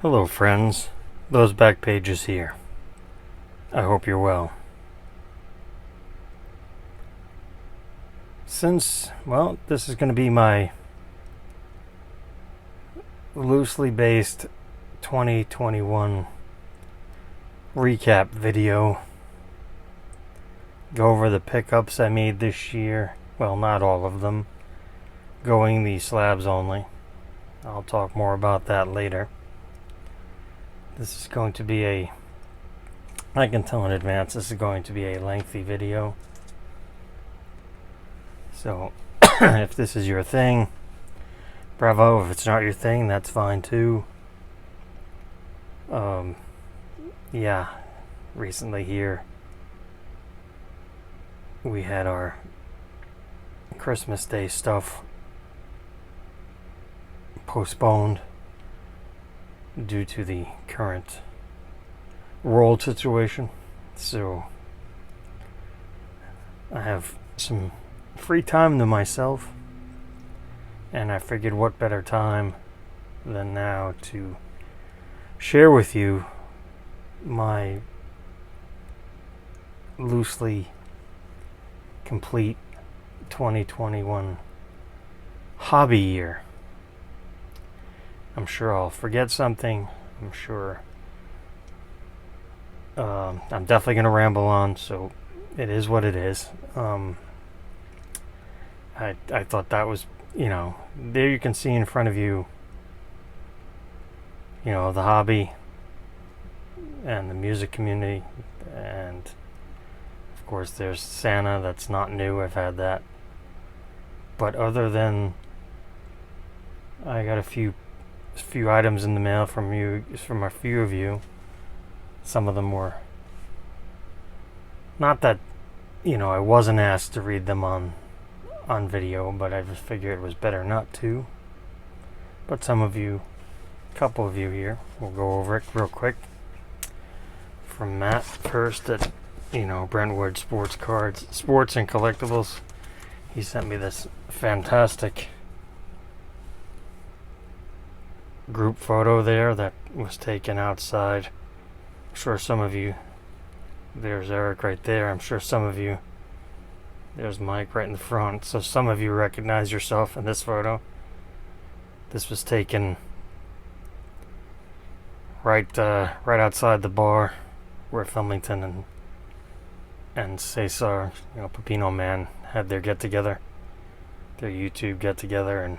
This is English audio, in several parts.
Hello friends, those back pages here. I hope you're well. Since, this is going to be my loosely based 2021 recap video. Go over the pickups I made this year. Well, not all of them. Going the slabs only. I'll talk more about that later. This is going to be I can tell in advance, this is going to be a lengthy video. So, if this is your thing, bravo. If it's not your thing, that's fine too. Recently here, we had our Christmas Day stuff postponed due to the current world situation. So I have some free time to myself, and I figured what better time than now to share with you my loosely complete 2021 hobby year. I'm sure I'll forget something. I'm sure I'm definitely going to ramble on, so it is what it is. I thought that was, there you can see in front of you, the hobby and the music community, and of course there's Santa. That's not new, I've had that. But other than I got a few items in the mail from a few of you. Some of them were not that, I wasn't asked to read them on video, but I just figured it was better not to. But some of you, a couple of you here, we'll go over it real quick. From Matt first at, Brentwood Sports and Collectibles. He sent me this fantastic group photo there that was taken outside. I'm sure some of you, there's Eric right there. I'm sure some of you, there's Mike right in the front. So some of you recognize yourself in this photo. This was taken right outside the bar where Flemington and Cesar, Pepino Man, had their get together, their YouTube get together,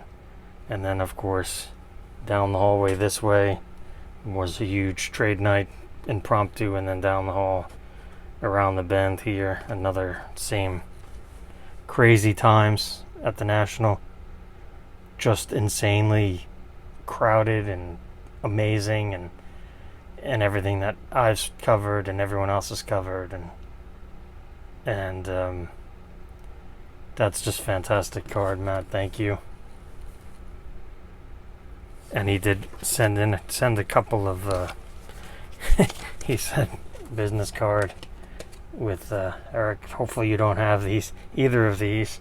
and then of course down the hallway this way was a huge trade night impromptu, and then down the hall around the bend here, another same crazy times at the National. Just insanely crowded and amazing, and everything that I've covered and everyone else has covered, and that's just fantastic card, Matt. Thank you. And he did send a couple of he said business card with Eric. Hopefully you don't have either of these.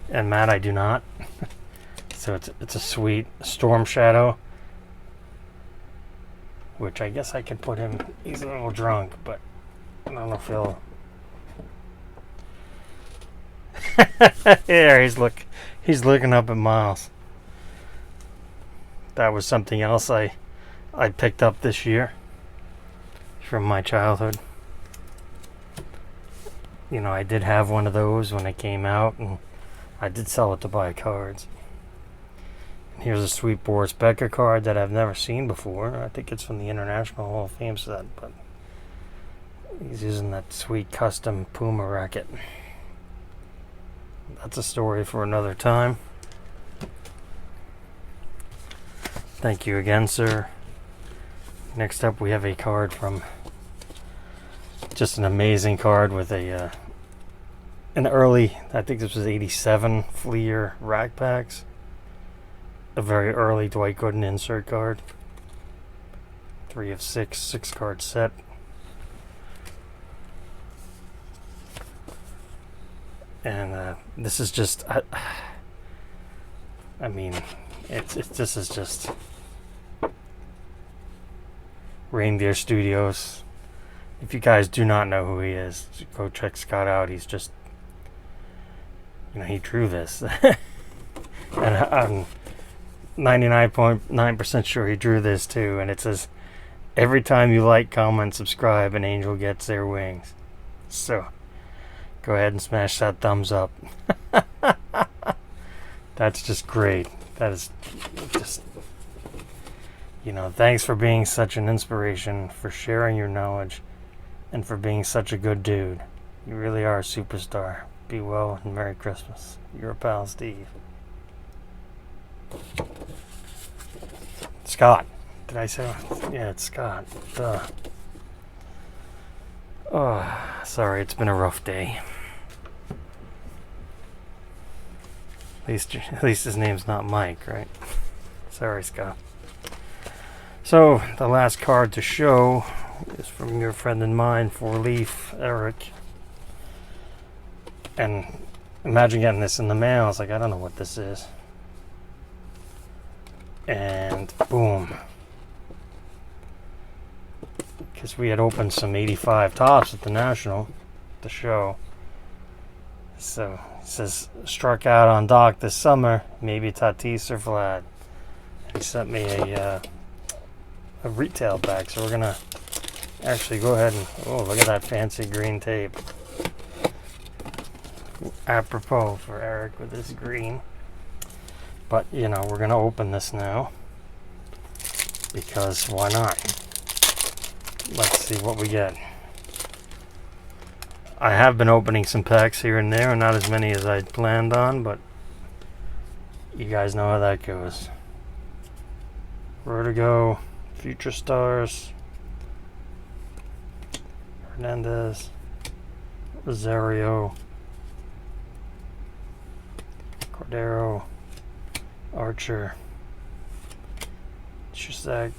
And Matt, I do not. So it's a sweet Storm Shadow, which I guess I could put him. He's a little drunk, but I don't know if he'll. There he's looking up at Miles. That was something else I picked up this year from my childhood. I did have one of those when it came out, and I did sell it to buy cards. And here's a sweet Boris Becker card that I've never seen before. I think it's from the International Hall of Fame set, but he's using that sweet custom Puma racket. That's a story for another time. Thank you again, sir. Next up, we have a card from just an amazing card with an early, I think this was 87 Fleer rack packs. A very early Dwight Gooden insert card. 3 of 6 card set. And this is just, this is just Reindeer Studios. If you guys do not know who he is, go check Scott out. He's just, he drew this. And I'm 99.9% sure he drew this too. And it says, every time you like, comment, subscribe, an angel gets their wings. So, go ahead and smash that thumbs up. That's just great. That is just, thanks for being such an inspiration, for sharing your knowledge, and for being such a good dude. You really are a superstar. Be well and Merry Christmas. Your pal, Steve. Scott. Did I say? Yeah, it's Scott. Duh. Oh, sorry, it's been a rough day. At least his name's not Mike, right? Sorry, Scott. So, the last card to show is from your friend and mine, 4-leaf, Eric. And imagine getting this in the mail. I was like, I don't know what this is. And boom. Because we had opened some 85 tops at the National, the show. So, it says, struck out on dock this summer, maybe Tatis or Vlad. He sent me a retail pack, so we're going to actually go ahead and, oh, look at that fancy green tape. Apropos for Eric with his green. But, we're going to open this now, because why not? Let's see what we get. I have been opening some packs here and there, not as many as I'd planned on, but you guys know how that goes. Vertigo, Future Stars, Hernandez, Rosario, Cordero, Archer, Shizak,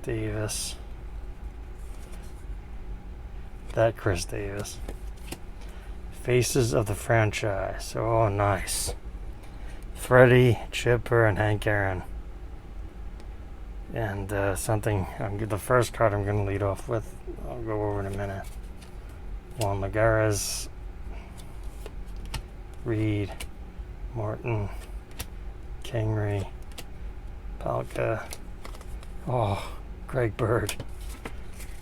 Davis, that Chris Davis. Faces of the franchise. Oh, nice. Freddie, Chipper, and Hank Aaron. And the first card I'm going to lead off with, I'll go over in a minute. Juan Lagares, Reed, Martin, Kingery, Palka. Oh, Greg Bird.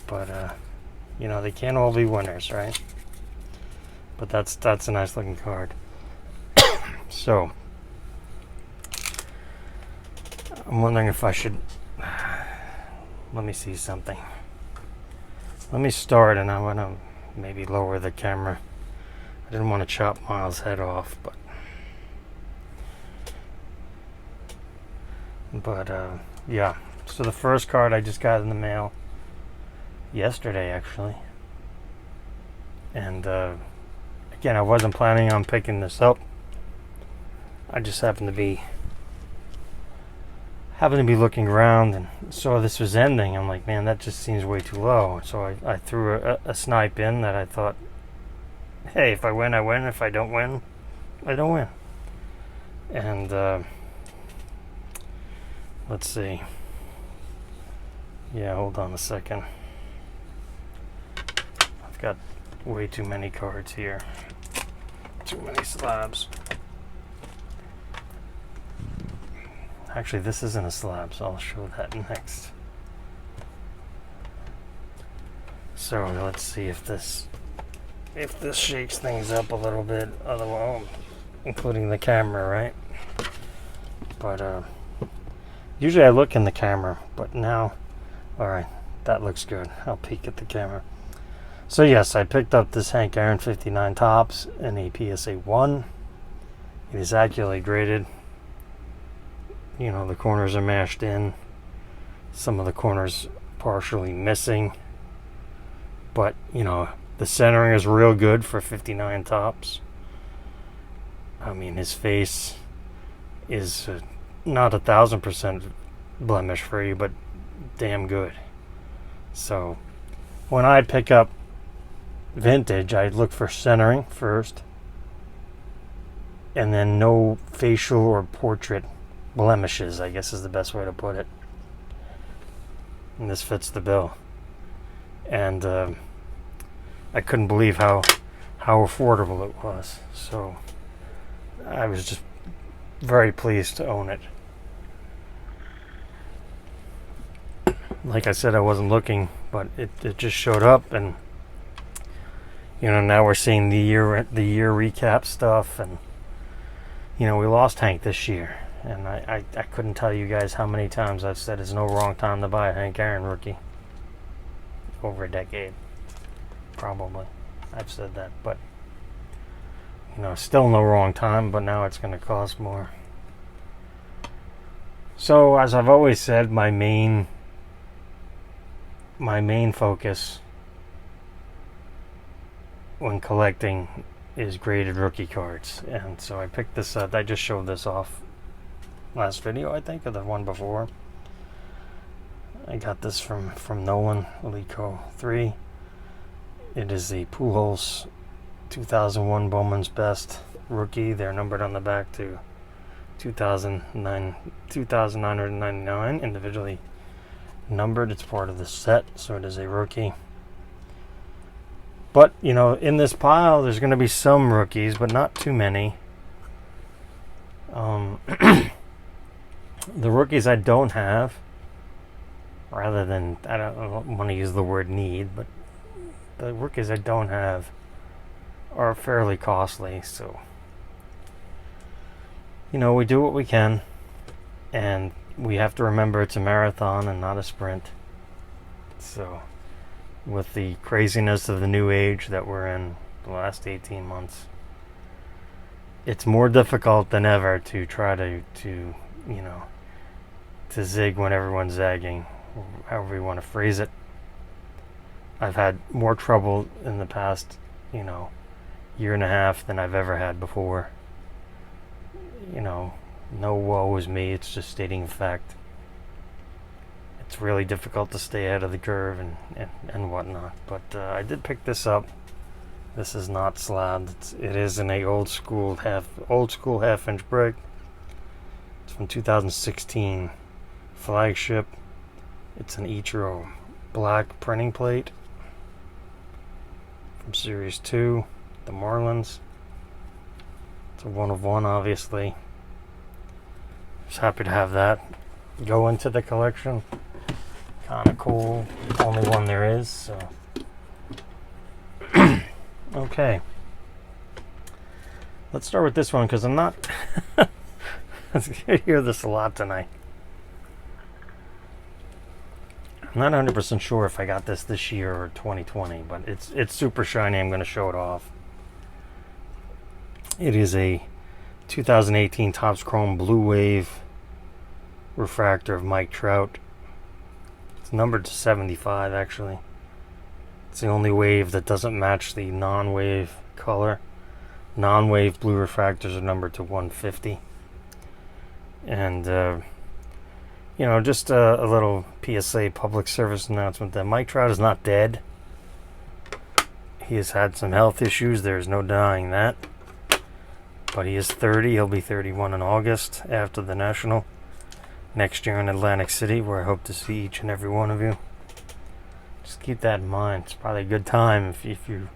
But, they can't all be winners, right? But that's a nice looking card. So, I'm wondering if I should, let me see something. Let me start, and I want to maybe lower the camera. I didn't want to chop Miles' head off, but yeah. So the first card I just got in the mail yesterday, actually. And again, I wasn't planning on picking this up. I just happened to be looking around and saw this was ending. I'm like, man, that just seems way too low. So I threw a snipe in that I thought, hey, if I win, I win. If I don't win, I don't win. And let's see. Yeah, hold on a second. I've got way too many cards here. Too many slabs. Actually, this isn't a slab, so I'll show that next. So let's see if this shakes things up a little bit. Otherwise, including the camera, right? But usually I look in the camera, but now, all right, that looks good. I'll peek at the camera. So yes, I picked up this Hank Aaron 59 tops in a PSA 1. It is accurately graded. The corners are mashed in. Some of the corners partially missing. But, the centering is real good for 59 tops. I mean, his face is not 1,000% blemish free, but damn good. So, when I pick up vintage, I look for centering first. And then no facial or portrait blemishes, I guess is the best way to put it. and this fits the bill. And I couldn't believe how affordable it was. So I was just very pleased to own it. Like I said, I wasn't looking, but it just showed up, and now we're seeing the year recap stuff, and we lost Hank this year, and I couldn't tell you guys how many times I've said it's no wrong time to buy a Hank Aaron rookie. Over a decade, probably. I've said that, but still no wrong time, but now it's going to cost more. So, as I've always said, my main focus when collecting is graded rookie cards, and so I picked this up. I just showed this off last video, I think, or the one before. I got this from Nolan, Alico 3. It is the Pujols 2001 Bowman's Best rookie. They're numbered on the back to 2,999, individually numbered. It's part of the set, so it is a rookie. But, in this pile, there's going to be some rookies, but not too many. The rookies I don't have, rather than, I don't want to use the word need, but the rookies I don't have are fairly costly. So, we do what we can, and we have to remember it's a marathon and not a sprint. So, with the craziness of the new age that we're in the last 18 months, it's more difficult than ever to try to zig when everyone's zagging, however you want to phrase it. I've had more trouble in the past, year and a half than I've ever had before. No woe is me, it's just stating Fact. It's really difficult to stay ahead of the curve and whatnot. But I did pick this up. This is not slab. It is in a old school half-inch break. It's from 2016. Flagship. It's an Ichiro black printing plate from Series 2, the Marlins. It's a 1 of 1, obviously. Just happy to have that go into the collection. Kind of cool. Only one there is, so. Okay. Let's start with this one, because I'm not... I hear this a lot tonight. I'm not 100% sure if I got this year or 2020, but it's super shiny. I'm going to show it off. It is a 2018 Topps Chrome Blue Wave refractor of Mike Trout. It's numbered to 75, actually. It's the only wave that doesn't match the non-wave color. Non-wave blue refractors are numbered to 150. And, just a little PSA public service announcement that Mike Trout is not dead. He has had some health issues. There's no denying that. But he is 30. He'll be 31 in August after the National. Next year in Atlantic City, where I hope to see each and every one of you. Just keep that in mind. It's probably a good time if you're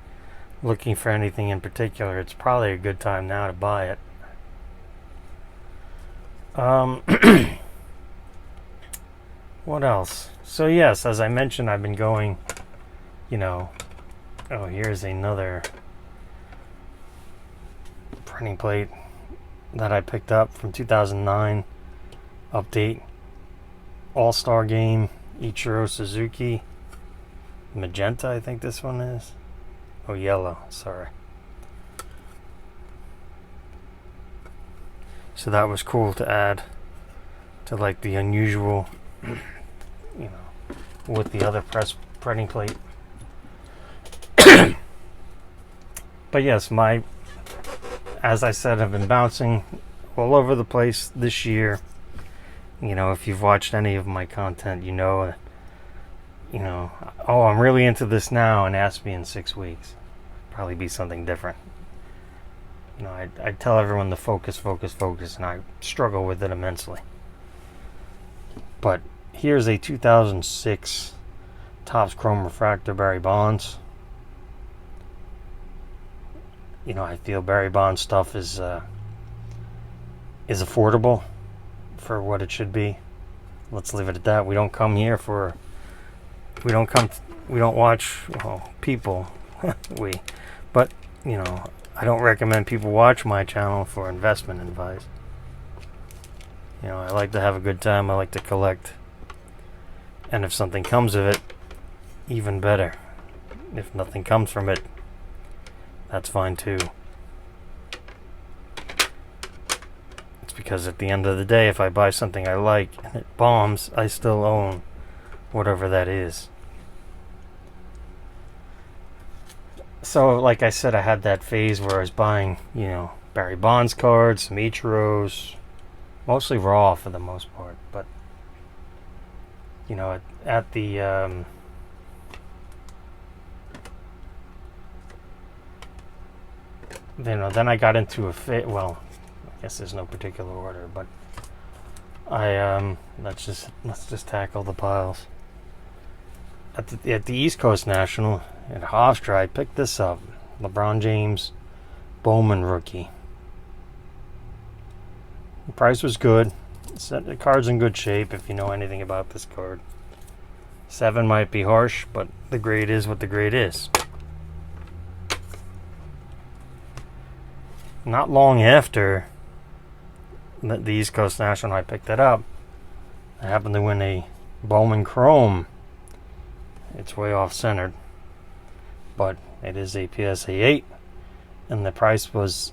looking for anything in particular. It's probably a good time now to buy it. What else? So yes, as I mentioned, I've been going, oh, here's another printing plate that I picked up from 2009. Update. All-Star Game, Ichiro Suzuki. Magenta, I think this one is. Oh, yellow, sorry. So that was cool to add to like the unusual, with the other printing plate. But yes, as I said, I've been bouncing all over the place this year. If you've watched any of my content, oh, I'm really into this now, and ask me in 6 weeks. Probably be something different. I tell everyone to focus, and I struggle with it immensely. But here's a 2006 Topps Chrome Refractor Barry Bonds. You know, I feel Barry Bonds stuff is affordable for what it should be. Let's leave it at that. We don't come here for. We don't watch people. But you know, I don't recommend people watch my channel for investment advice. You know, I like to have a good time. I like to collect. And if something comes of it, even better. If nothing comes from it, that's fine too. It's because at the end of the day, if I buy something I like and it bombs, I still own whatever that is. So, like I said, I had that phase where I was buying, you know, Barry Bonds cards, some Ichiros, mostly raw for the most part. But, you know, at the then I got into well, I guess there's no particular order, but let's just tackle the piles. At the East Coast National at Hofstra, I picked this up. LeBron James Bowman rookie. The price was good. The card's in good shape if you know anything about this card. 7 might be harsh, but the grade is what the grade is. Not long after the East Coast National, I picked it up. I happened to win a Bowman Chrome. It's way off centered, but it is a PSA 8, and the price was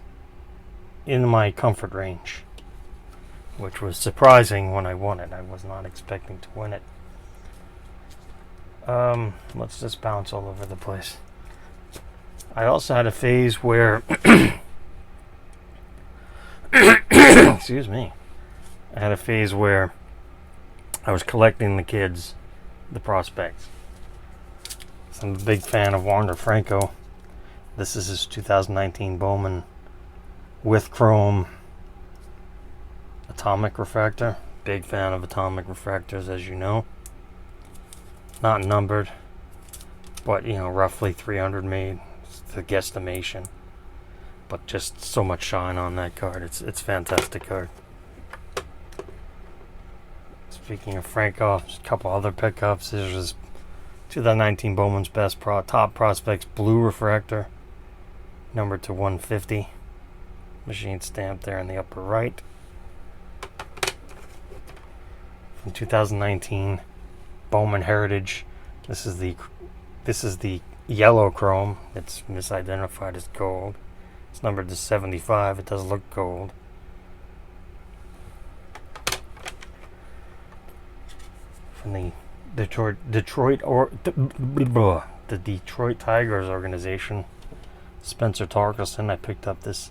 in my comfort range, which was surprising when I won it. I was not expecting to win it. Let's just bounce all over the place. I also had a phase where excuse me. I had a phase where I was collecting the kids, the prospects. So I'm a big fan of Wander Franco. This is his 2019 Bowman with Chrome Atomic Refractor. Big fan of atomic refractors, as you know. Not numbered, but you know, roughly 300 made. It's the guesstimation. But just so much shine on that card. It's a fantastic card. Speaking of Franco, a couple other pickups. This was 2019 Bowman's Best Top Prospects Blue Refractor, numbered to 150. Machine stamped there in the upper right. From 2019 Bowman Heritage. This is the yellow chrome. It's misidentified as gold. It's numbered to 75. It does look gold. From the Detroit Tigers organization, Spencer Torkelson. I picked up this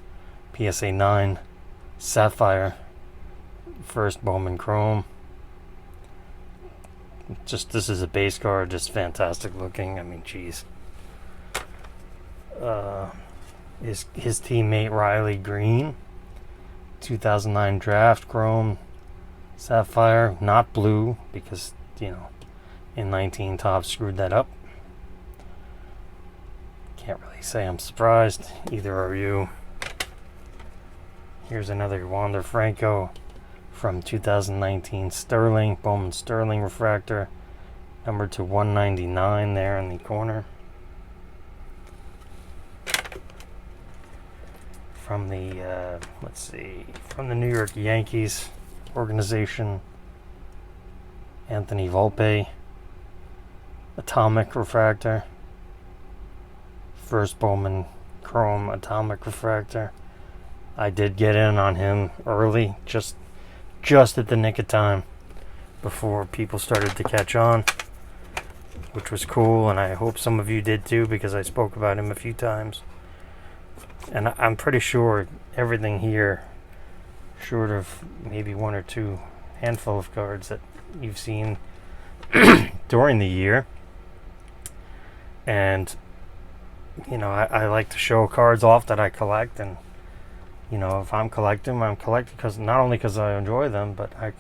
PSA 9 Sapphire first Bowman Chrome. This is a base card, just fantastic looking. I mean, geez. His teammate Riley Green, 2009 Draft Chrome Sapphire, not blue, because you know, in 19 Topps screwed that up. Can't really say I'm surprised. Either are you. Here's another Wander Franco from 2019 Sterling, Bowman Sterling Refractor, numbered to 199 there in the corner. From the, from the New York Yankees organization, Anthony Volpe, Atomic Refractor, first Bowman Chrome Atomic Refractor. I did get in on him early, just at the nick of time before people started to catch on, which was cool, and I hope some of you did too, because I spoke about him a few times. And I'm pretty sure everything here, short of maybe one or two handful of cards that you've seen during the year. And you know, I like to show cards off that I collect, and you know, if I'm collecting because not only because I enjoy them, but I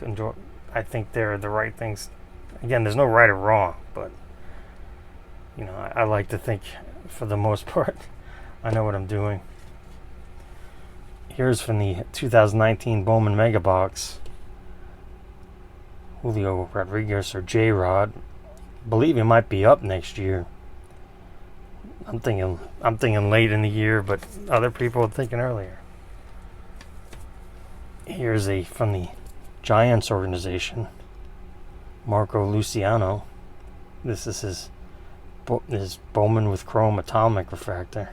think they're the right things Again, there's no right or wrong, but I like to think, for the most part, I know what I'm doing. Here's from the 2019 Bowman Mega Box. Julio Rodriguez, or J-Rod. Believe he might be up next year. I'm thinking late in the year, but other people are thinking earlier. Here's from the Giants organization, Marco Luciano. This is his Bowman with Chrome Atomic Refractor.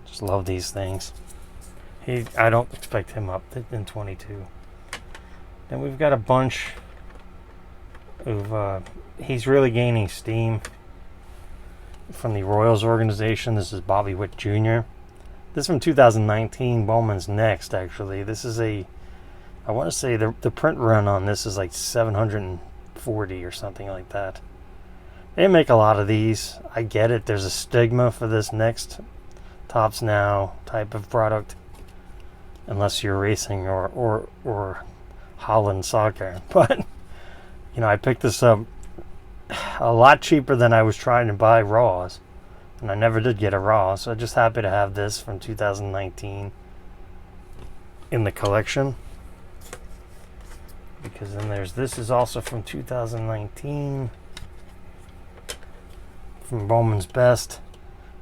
Just love these things. I don't expect him up in 22. Then we've got a bunch of he's really gaining steam from the Royals organization. This is Bobby Witt Jr. This is from 2019. Bowman's next, actually. This is I want to say the print run on this is like 740 or something like that. They make a lot of these. I get it. There's a stigma for this next Tops Now type of product, unless you're racing or Holland soccer. But I picked this up a lot cheaper than I was trying to buy raws, and I never did get a raw, so I'm just happy to have this from 2019 in the collection. Because then this is also from 2019 from Bowman's Best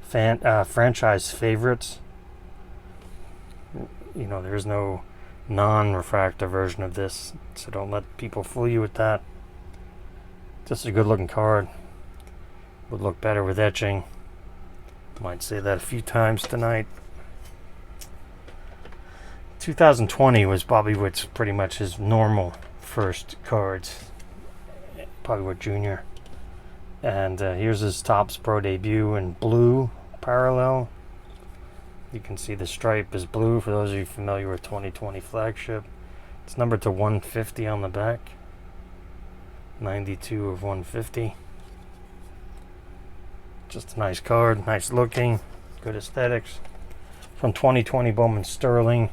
franchise favorites. There's no non-refractor version of this, so don't let people fool you with that. Just a good looking card. Would look better with etching. Might say that a few times tonight. 2020 was Bobby Witt's pretty much his normal first cards. Bobby Witt Jr. And here's his Topps Pro debut in blue parallel. You can see the stripe is blue for those of you familiar with 2020 flagship. It's numbered to 150 on the back. 92 of 150. Just a nice card, nice looking, good aesthetics. From 2020 Bowman Sterling.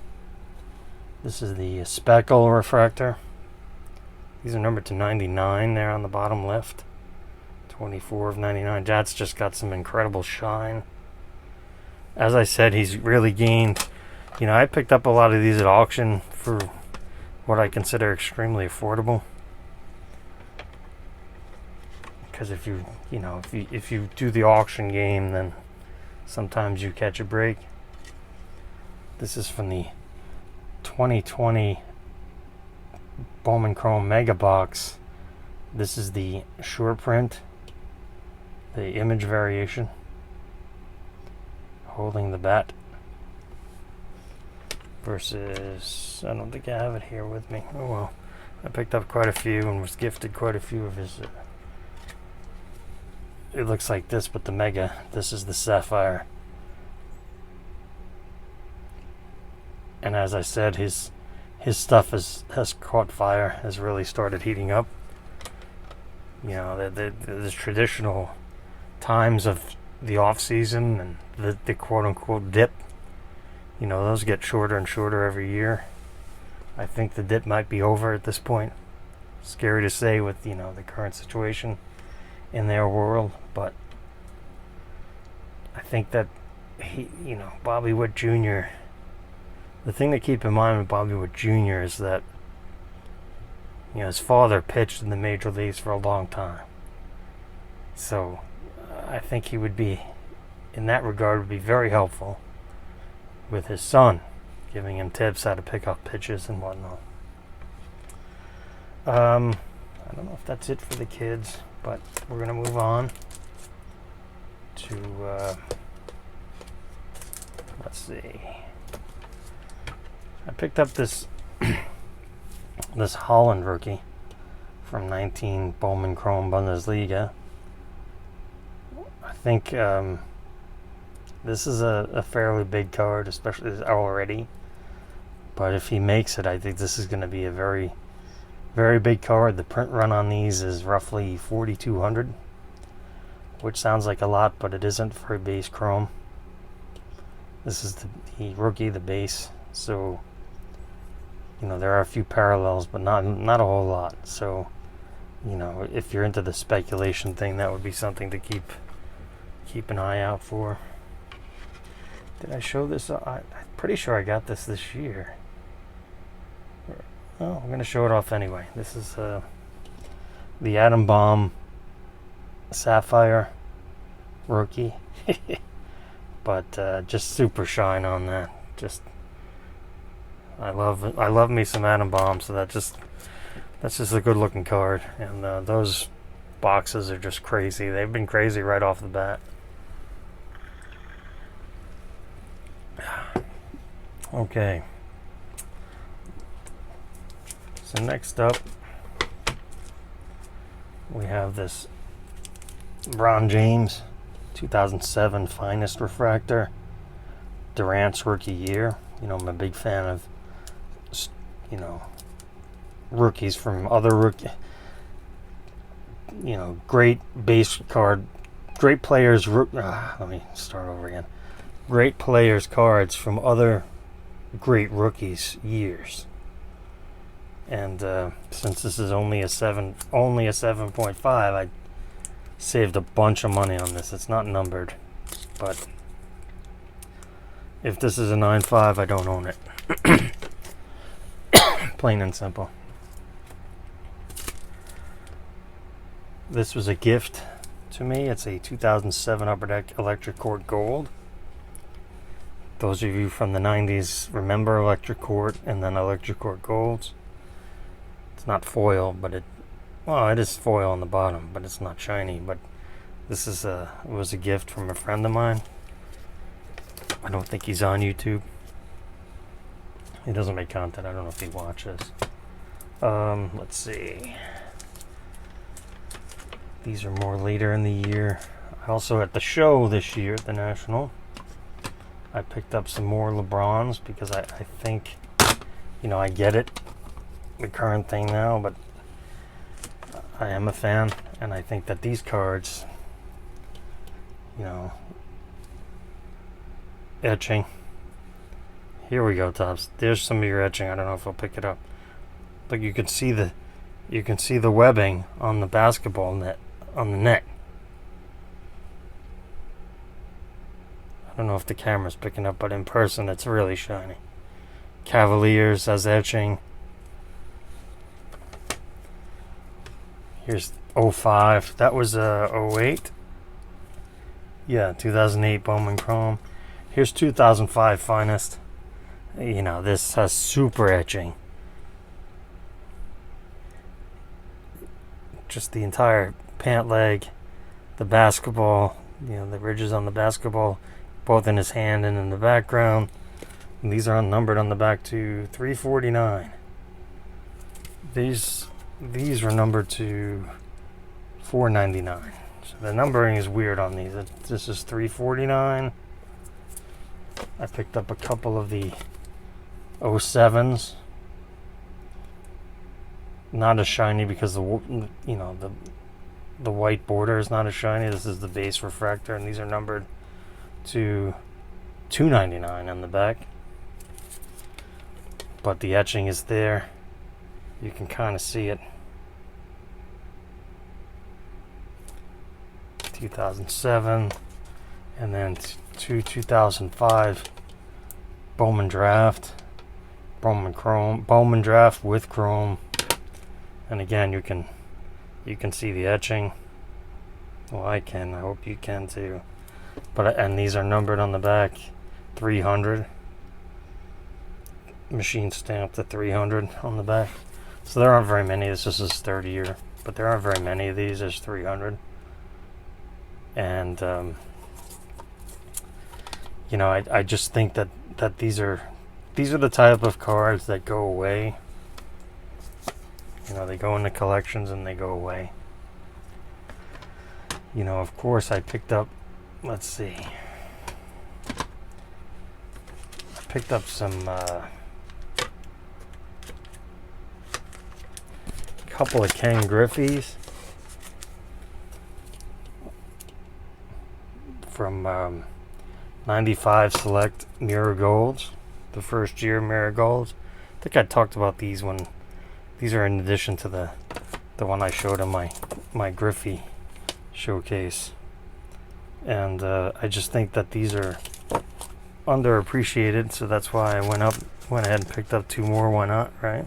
This is the Speckle refractor. These are numbered to 99 there on the bottom left. 24 of 99. That's just got some incredible shine. As I said, he's really gained. I picked up a lot of these at auction for what I consider extremely affordable. Because if you do the auction game, then sometimes you catch a break. This is from the 2020 Bowman Chrome Mega Box. This is the short print, the image variation, holding the bat. Versus, I don't think I have it here with me. Oh well, I picked up quite a few and was gifted quite a few of his. It looks like this, but the Mega. This is the Sapphire. And as I said, his stuff has caught fire, has really started heating up. The traditional times of the off season and the quote unquote dip. Those get shorter and shorter every year. I think the dip might be over at this point. Scary to say with the current situation in their world, but I think that Bobby Witt Jr. The thing to keep in mind with Bobby Witt Jr. is that his father pitched in the major leagues for a long time, so I think he would be, in that regard, would be very helpful with his son, giving him tips how to pick up pitches and whatnot. I don't know if that's it for the kids, but we're going to move on to, let's see. I picked up this this Holland rookie from 19 Bowman Chrome Bundesliga. I think this is a fairly big card, especially already. But if he makes it, I think this is going to be a very, very big card. The print run on these is roughly 4,200, which sounds like a lot, but it isn't for a base chrome. This is the rookie, the base. So, there are a few parallels, but not a whole lot. So, you know, if you're into the speculation thing, that would be something to keep an eye out for. Did I show this? I'm pretty sure I got this year. Oh, I'm going to show it off anyway. This is the Atom Bomb Sapphire rookie. But just super shine on that. Just I love me some Atom Bomb, so that's just a good looking card. And those boxes are just crazy. They've been crazy right off the bat. Okay. So next up, we have this LeBron James 2007 Finest Refractor, Durant's rookie year. You know, I'm a big fan of, you know, rookies from other great base card, great players. Let me start over again. Great players cards from other great rookies years. And since this is only a 7.5, I saved a bunch of money on this. It's not numbered, but if this is a 9.5, I don't own it. Plain and simple. This was a gift to me. It's a 2007 Upper Deck Electric Court Gold. Those of you from the 90s remember Electric Court and then Electric Court Golds. It's not foil, but it is foil on the bottom, but it's not shiny. But this is it was a gift from a friend of mine. I don't think he's on YouTube. He doesn't make content. I don't know if he watches. Let's see. These are more later in the year. I also at the show this year at the National, I picked up some more LeBrons because I think, you know, I get it, the current thing now, but I am a fan, and I think that these cards, you know, etching. Here we go, Tops. There's some of your etching. I don't know if I'll pick it up. Look, you can see the webbing on the basketball net on the net. I don't know if the camera's picking up, but in person it's really shiny. Cavaliers has etching. Here's 05. That was 08. Yeah, 2008 Bowman Chrome. Here's 2005 Finest. You know, this has super etching. Just the entire pant leg, the basketball, you know, the ridges on the basketball, both in his hand and in the background. And these are unnumbered on the back to 349. These were numbered to 499. So the numbering is weird on these. This is 349. I picked up a couple of the 07s. Not as shiny because the white border is not as shiny. This is the base refractor, and these are numbered to 299 on the back. But the etching is there. You can kind of see it. 2007, and then 2005 Bowman Draft, Bowman Chrome, Bowman Draft with Chrome. And again, you can see the etching. Well, I can. I hope you can too. And these are numbered on the back, 300. Machine stamped at 300 on the back. So there aren't very many. This is his third year, but there aren't very many of these. There's 300. And you know, I just think that these are the type of cards that go away. You know, they go into collections and they go away. You know, of course, I picked up, let's see, I picked up some couple of Ken Griffey's from 95 Select Mirror Golds, the first year Mirror Golds. I think I talked about these when these are in addition to the the one I showed in my Griffey showcase. And I just think that these are underappreciated, so that's why I went ahead and picked up 2 more. Why not, right?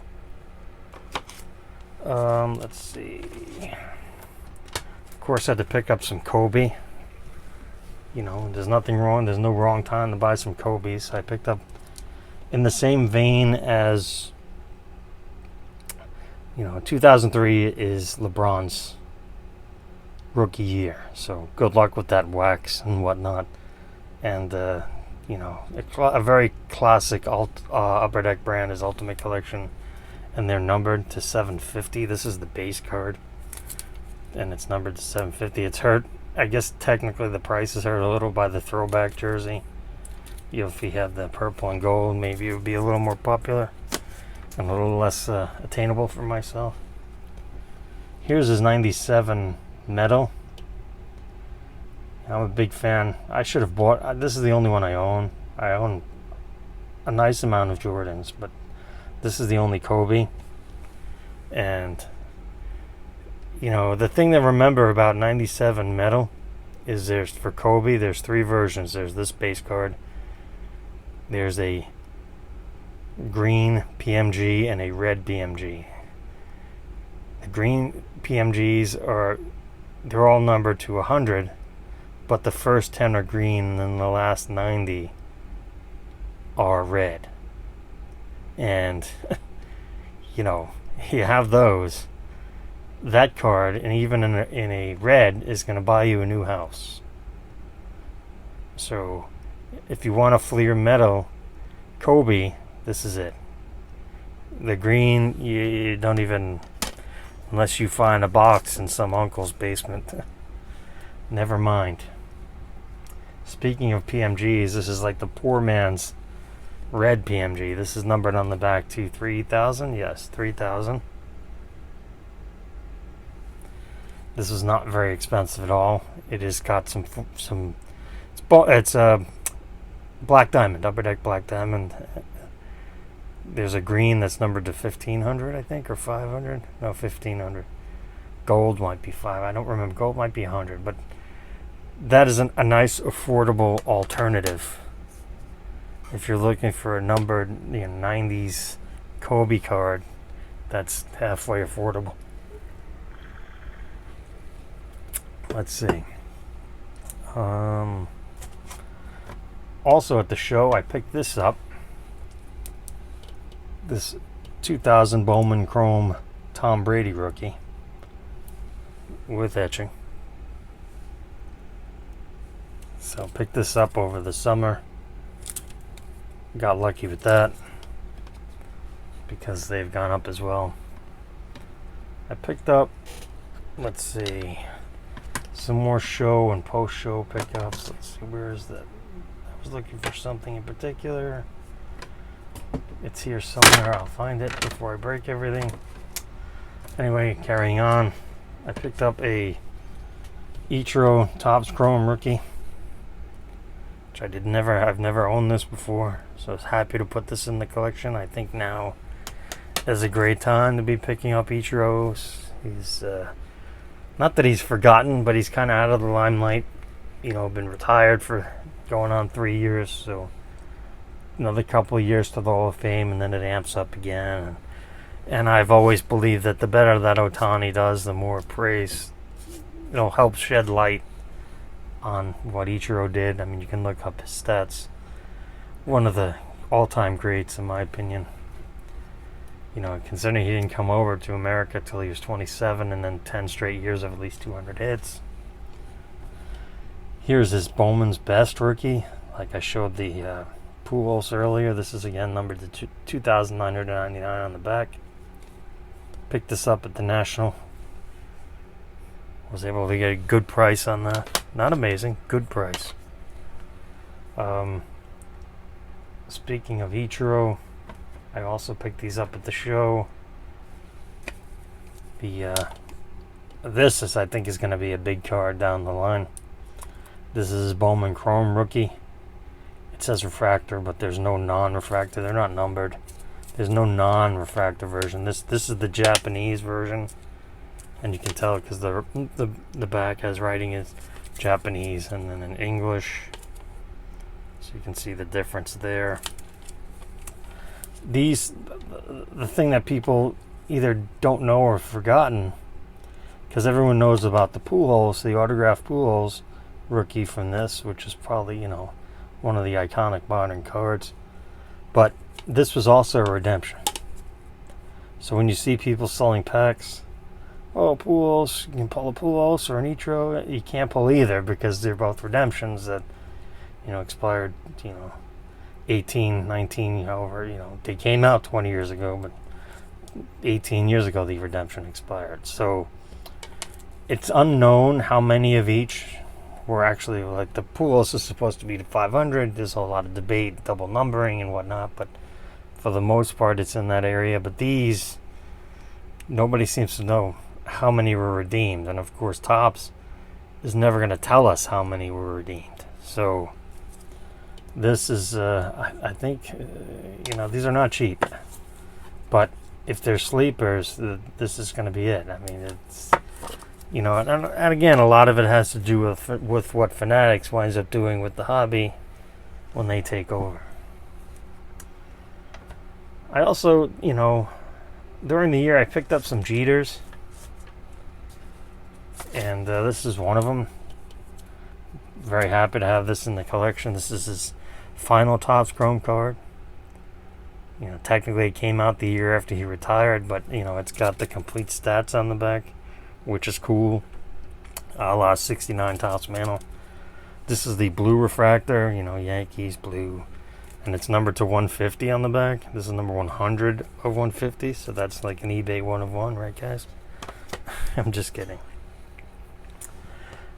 Let's see. Of course, I had to pick up some Kobe. You know, there's nothing wrong. There's no wrong time to buy some Kobe's. I picked up in the same vein as, 2003 is LeBron's rookie year. So good luck with that wax and whatnot. And, a very classic Upper Deck brand is Ultimate Collection. And they're numbered to 750. This is the base card. And it's numbered to 750. It's hurt. I guess technically the price is hurt a little by the throwback jersey. If you have the purple and gold, maybe it would be a little more popular and a little less attainable for myself. Here's his 97 metal. I'm a big fan. I should have bought, this is the only one I own. I own a nice amount of Jordans, but this is the only Kobe. And, the thing to remember about 97 metal is for Kobe, there's 3 versions. There's this base card. There's a green PMG and a red PMG. The green PMGs they're all numbered to 100, but the first 10 are green and then the last 90 are red. And, you have those. That card, and even in a red, is going to buy you a new house. So, if you want a Fleer metal Kobe, this is it. The green, you don't even, unless you find a box in some uncle's basement. Never mind. Speaking of PMGs, this is like the poor man's red PMG. This is numbered on the back to 3,000. Yes, 3,000. This is not very expensive at all. It has got some. It's a black diamond, Upper Deck black diamond. There's a green that's numbered to 1,500, I think, or 500. No, 1,500. Gold might be 5. I don't remember. Gold might be 100, but that is a nice, affordable alternative. If you're looking for a numbered, 90s Kobe card, that's halfway affordable. Let's see. Also at the show, I picked this up. This 2000 Bowman Chrome Tom Brady rookie with etching. So picked this up over the summer. Got lucky with that because they've gone up as well. I picked up, let's see, some more show and post-show pickups. Let's see, where is that? I was looking for something in particular. It's here somewhere. I'll find it before I break everything. Anyway, carrying on. I picked up a Ichiro Topps Chrome rookie, which I've never owned this before, so I was happy to put this in the collection. I think now is a great time to be picking up Ichiros. He's not that he's forgotten, but he's kind of out of the limelight. Been retired for going on 3 years, so another couple of years to the Hall of Fame, and then it amps up again. And I've always believed that the better that Ohtani does, the more praise it'll help shed light on what Ichiro did. I mean, you can look up his stats. One of the all-time greats, in my opinion. Considering he didn't come over to America till he was 27, and then 10 straight years of at least 200 hits. Here's his Bowman's Best rookie. Like I showed the Pujols earlier. This is again numbered to 2,999 on the back. Picked this up at the National. Was able to get a good price on that. Not amazing, good price. Speaking of Ichiro, I also picked these up at the show. This I think is going to be a big card down the line. This is Bowman Chrome rookie. It says refractor, but there's no non-refractor. They're not numbered. There's no non-refractor version. This is the Japanese version. and you can tell because the back has writing in Japanese and then in English, so you can see the difference there. The thing that people either don't know or forgotten, because everyone knows about the Pujols, the autographed Pujols rookie from this, which is probably, one of the iconic modern cards. But this was also a redemption. So when you see people selling packs, Pujols, you can pull a Pujols or an Nitro, you can't pull either because they're both redemptions that, expired, 18, 19, however, they came out 20 years ago, but 18 years ago the redemption expired. So it's unknown how many of each were actually, like the Pujols is supposed to be to 500. There's a lot of debate, double numbering and whatnot, but for the most part it's in that area. But these, nobody seems to know how many were redeemed, and of course Topps is never going to tell us how many were redeemed. So this is, I think, these are not cheap, but if they're sleepers, this is going to be it. I mean, it's, and again, a lot of it has to do with what Fanatics winds up doing with the hobby when they take over. I also, during the year I picked up some Jeters, and this is one of them. Very happy to have this in the collection. This is his final Topps Chrome card. Technically it came out the year after he retired, but it's got the complete stats on the back, which is cool. A la 69 Topps Mantle. This is the blue refractor, Yankees blue, and it's numbered to 150 on the back. This is number 100 of 150, so that's like an eBay 1 of 1, right guys? I'm just kidding.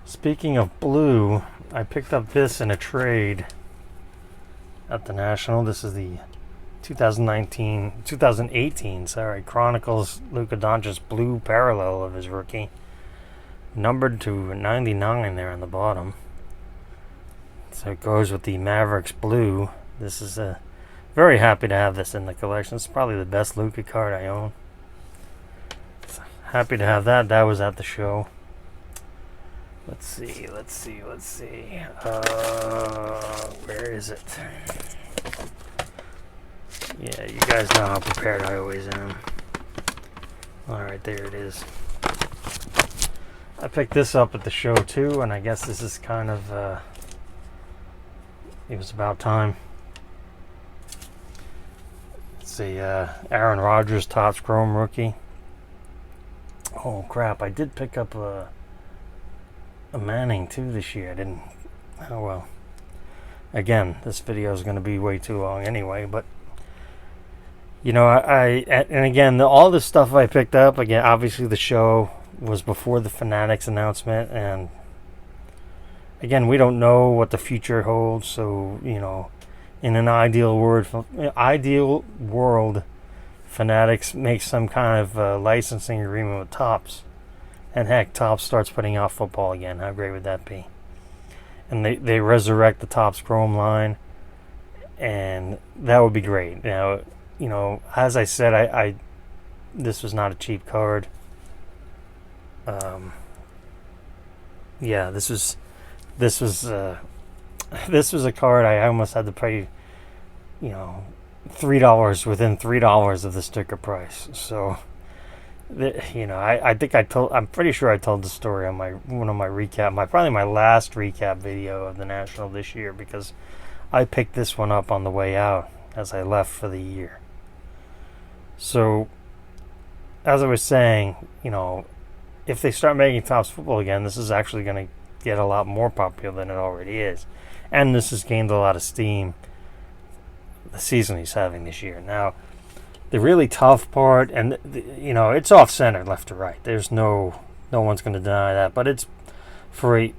Speaking of blue, I picked up this in a trade at the National. This is the 2018 Chronicles Luka Doncic blue parallel of his rookie, numbered to 99 there on the bottom. So it goes with the Mavericks blue. This is very happy to have this in the collection. It's probably the best Luka card I own. So happy to have that. That was at the show. Let's see. Where is it? Yeah, you guys know how prepared I always am. Alright, there it is. I picked this up at the show too, and I guess this is kind of, it was about time. It's a Aaron Rodgers Topps Chrome rookie. Oh crap, I did pick up a Manning too this year. I didn't, oh well. Again, this video is going to be way too long anyway, but and again, all this stuff I picked up, again, obviously the show was before the Fanatics announcement, and again, we don't know what the future holds, so, in an ideal world, Fanatics makes some kind of licensing agreement with Topps, and heck, Topps starts putting out football again. How great would that be? And they resurrect the Topps Chrome line, and that would be great. Now, as I said, I this was not a cheap card. Yeah, this was a card I almost had to pay, $3 within $3 of the sticker price. So, I'm pretty sure I told the story on one of my probably my last recap video of the National this year, because I picked this one up on the way out as I left for the year. So, as I was saying, if they start making Topps football again, this is actually going to get a lot more popular than it already is. And this has gained a lot of steam the season he's having this year. Now, the really tough part, and it's off-center left to right. There's no one's going to deny that. But it's, for a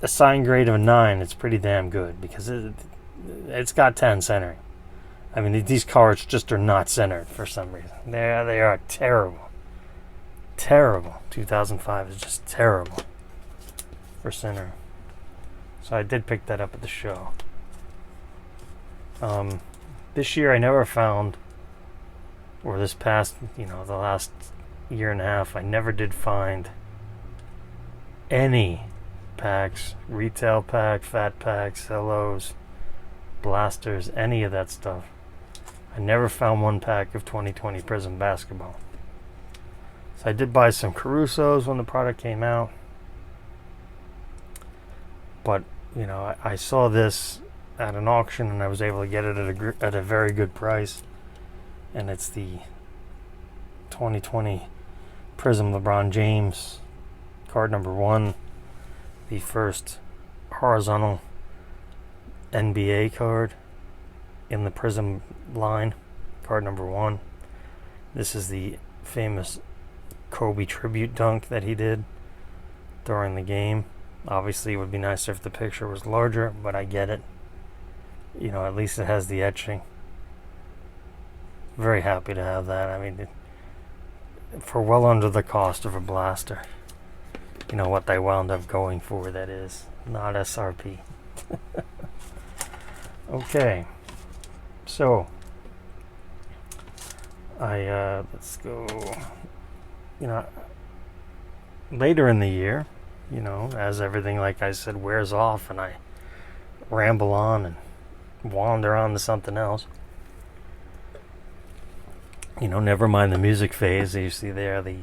sign grade of a 9, it's pretty damn good, because it's got 10 centering. I mean, these cards just are not centered for some reason. They are terrible. Terrible. 2005 is just terrible for center. So I did pick that up at the show. This year I never found, or this past, the last year and a half, I never did find any packs, retail pack, fat packs, LOs, blasters, any of that stuff. I never found one pack of 2020 Prism basketball. So I did buy some Carusos when the product came out. But, you know, I saw this at an auction and I was able to get it at a very good price. And it's the 2020 Prism LeBron James card number 1, the first horizontal NBA card in the Prism line, card number 1. This is the famous Kobe tribute dunk that he did during the game. Obviously it would be nicer if the picture was larger, but I get it. You know, at least it has the etching. Very happy to have that. I mean, for well under the cost of a blaster. You know what they wound up going for, that is. Not SRP. Okay. So, let's go, you know, later in the year, you know, as everything, like I said, wears off and I ramble on and wander on to something else. You know, never mind the music phase. You see there the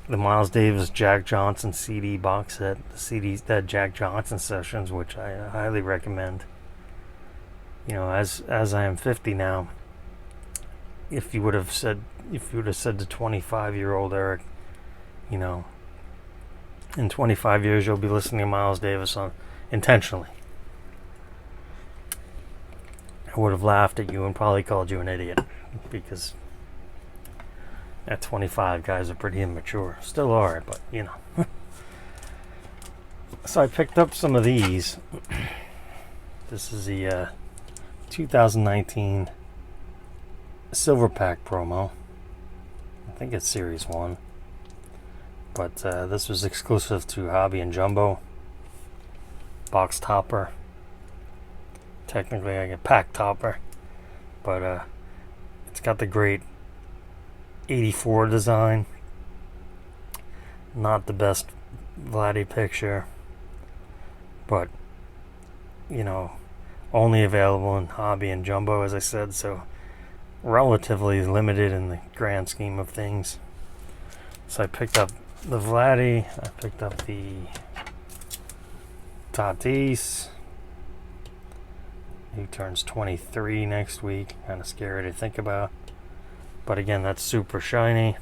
Miles Davis Jack Johnson CD box set, the CDs, that Jack Johnson sessions, which I highly recommend. You know, as I am 50 now, if you would have said to 25-year-old Eric, you know, in 25 years you'll be listening to Miles Davis on intentionally, I would have laughed at you and probably called you an idiot, because at 25 guys are pretty immature. Still are, but you know. So I picked up some of these. This is the 2019 Silver Pack promo. I think it's Series 1. But this was exclusive to Hobby and Jumbo. Box topper. Technically I get pack topper. But it's got the great 84 design. Not the best Vladdy picture. But, you know, only available in Hobby and Jumbo, as I said, so relatively limited in the grand scheme of things. So I picked up the Vladdy, I picked up the Tatis. He turns 23 next week, kind of scary to think about. But again, that's super shiny.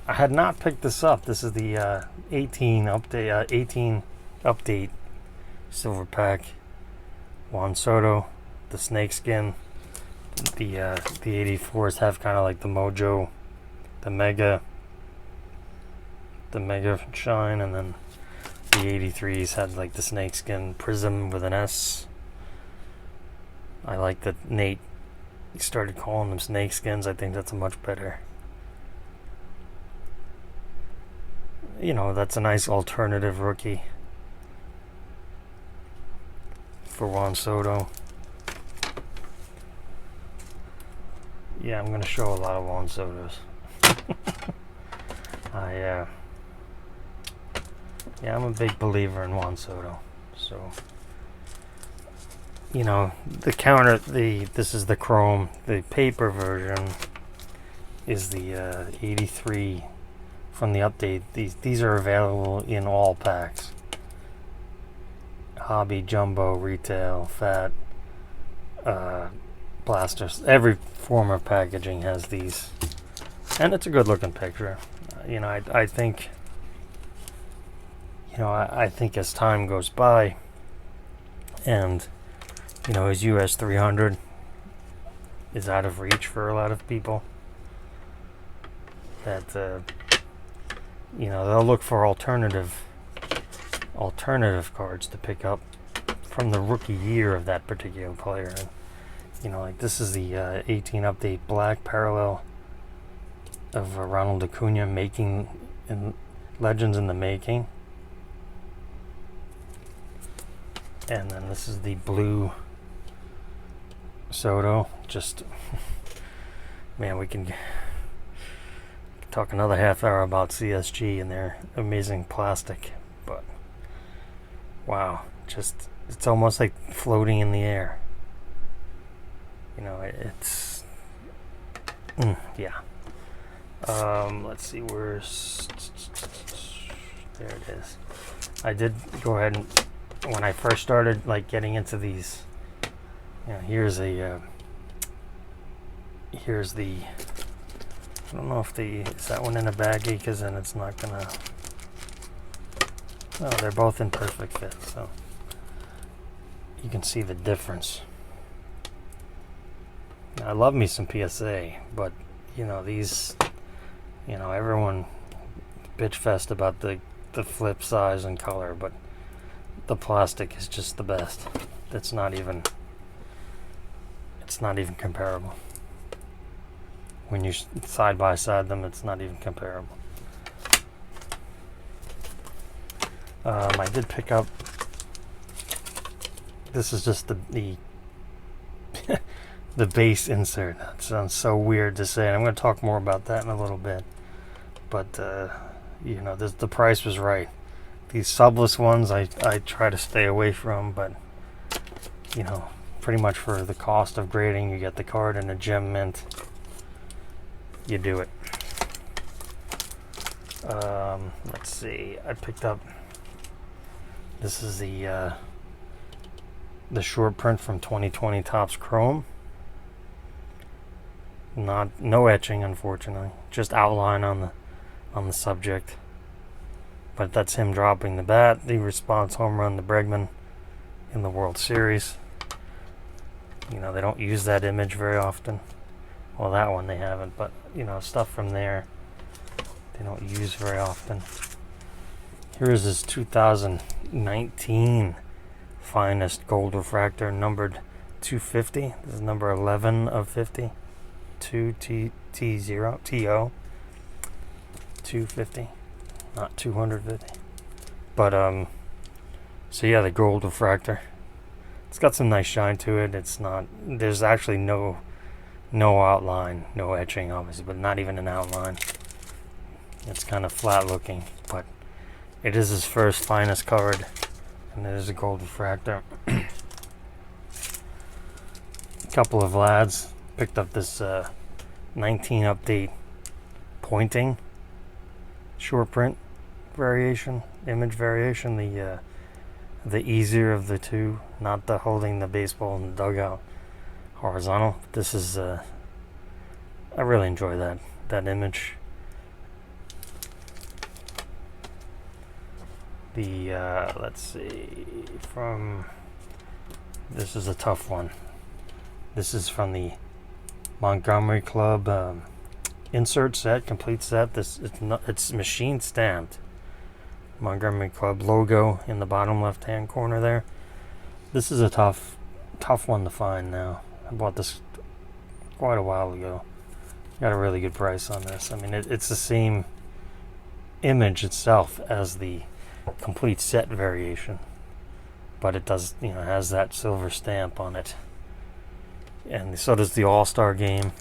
I had not picked this up. This is the 18 update Silver Pack Juan Soto, the snakeskin. The 84s have kind of like the mojo, the mega shine, and then the 83s had like the snakeskin prism with an S. I like that Nate started calling them snakeskins. I think that's a much better, you know, that's a nice alternative rookie for Juan Soto. Yeah, I'm going to show a lot of Juan Sotos. I'm a big believer in Juan Soto. So, you know, this is the chrome. The paper version is the 83 from the update. These are available in all packs. Hobby, Jumbo, Retail, Fat, Blasters. Every form of packaging has these. And it's a good looking picture. You know, I think, you know, I think as time goes by and, you know, his US 300 is out of reach for a lot of people, that, you know, they'll look for alternative cards to pick up from the rookie year of that particular player. And, you know, like this is the 18 update black parallel of Ronald Acuna making in Legends in the Making. And then this is the blue Soto. Just, man, we can talk another half hour about CSG and their amazing plastic, but wow, just, it's almost like floating in the air. You know, it's, yeah. Let's see, where's, there it is. I did go ahead and, when I first started like getting into these, you know, here's the, I don't know if is that one in a baggie, because then it's not gonna, oh, they're both in perfect fit, so you can see the difference. Now, I love me some PSA, but you know, these, you know, everyone bitch fest about the flip size and color, but the plastic is just the best. It's not even comparable. When you side by side them, it's not even comparable. I did pick up, this is just the the base insert. That sounds so weird to say, and I'm going to talk more about that in a little bit. But you know, the price was right. These subless ones I try to stay away from, but you know, pretty much for the cost of grading, you get the card and a gem mint, you do it. Let's see, I picked up, this is the short print from 2020 Topps Chrome. No etching, unfortunately, just outline on the subject. But that's him dropping the bat, the response home run to Bregman in the World Series. You know, they don't use that image very often. Well, that one they haven't, but you know, stuff from there they don't use very often. Here is his 2019 finest gold refractor, numbered 250. This is number 11 of 50. 2T0 TO 250, not 250. But so yeah, the gold refractor. It's got some nice shine to it. It's not, there's actually no outline, no etching obviously, but not even an outline. It's kind of flat looking, but it is his first finest card, and it is a gold refractor. A couple of Vlads. Picked up this 19 update pointing short print variation, image variation, the easier of the two, not the holding the baseball in the dugout horizontal. This is I really enjoy that image. The let's see, this is a tough one. This is from the Montgomery Club insert set, complete set. It's machine stamped. Montgomery Club logo in the bottom left-hand corner there. This is a tough one to find now. I bought this quite a while ago. Got a really good price on this. I mean, it's the same image itself as the complete set variation, but it does, you know, has that silver stamp on it. And so does the All-Star Game.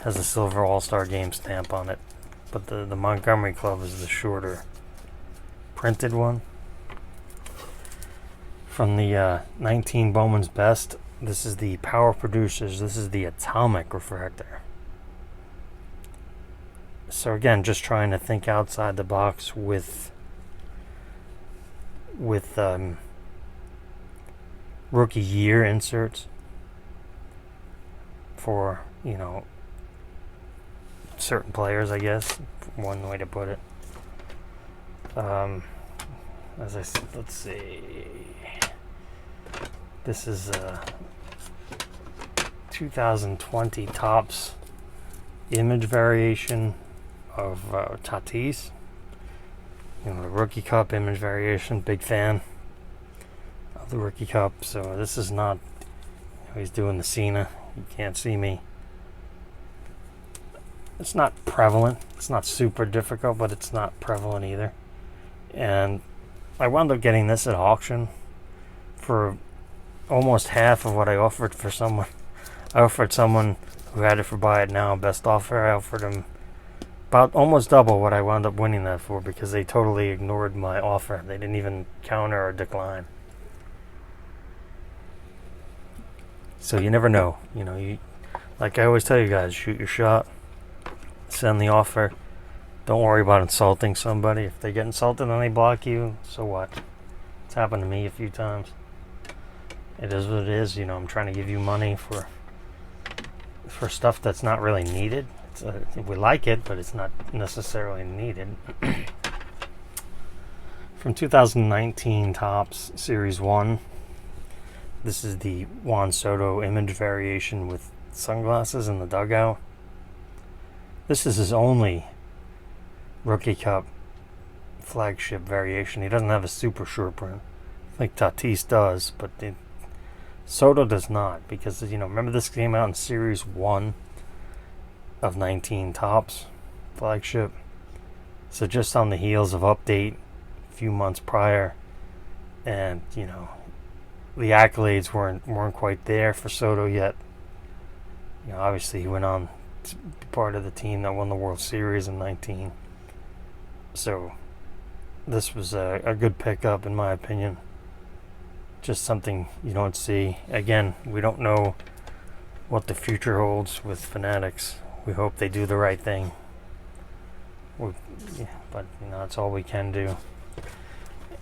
Has a silver All-Star Game stamp on it. But the Montgomery Club is the shorter printed one. From the 19 Bowman's Best, this is the Power Producers. This is the Atomic Refractor. So again, just trying to think outside the box with rookie year inserts. For, you know, certain players, I guess, one way to put it. As I said, let's see. This is 2020 Topps image variation of Tatis. You know, the Rookie Cup image variation. Big fan of the Rookie Cup. So this is not, you know, he's doing the Cena. You can't see me. It's not prevalent. It's not super difficult, but it's not prevalent either. And I wound up getting this at auction for almost half of what I offered for someone. I offered someone who had it for buy it now, best offer. I offered him about almost double what I wound up winning that for, because they totally ignored my offer. They didn't even counter or decline. So you never know. Like I always tell you guys, shoot your shot, send the offer. Don't worry about insulting somebody. If they get insulted and they block you, so what? It's happened to me a few times. It is what it is. I'm trying to give you money for stuff that's not really needed. We like it, but it's not necessarily needed. From 2019 Topps Series 1. This is the Juan Soto image variation with sunglasses in the dugout. This is his only Rookie Cup flagship variation. He doesn't have a super short print. I think Tatis does, but Soto does not, because remember this came out in Series 1 of 19 Topps flagship. So just on the heels of update a few months prior, and the accolades weren't quite there for Soto yet. Obviously he went on to be part of the team that won the World Series in 19. So this was a good pickup in my opinion. Just something you don't see. Again, we don't know what the future holds with Fanatics. We hope they do the right thing. But that's all we can do.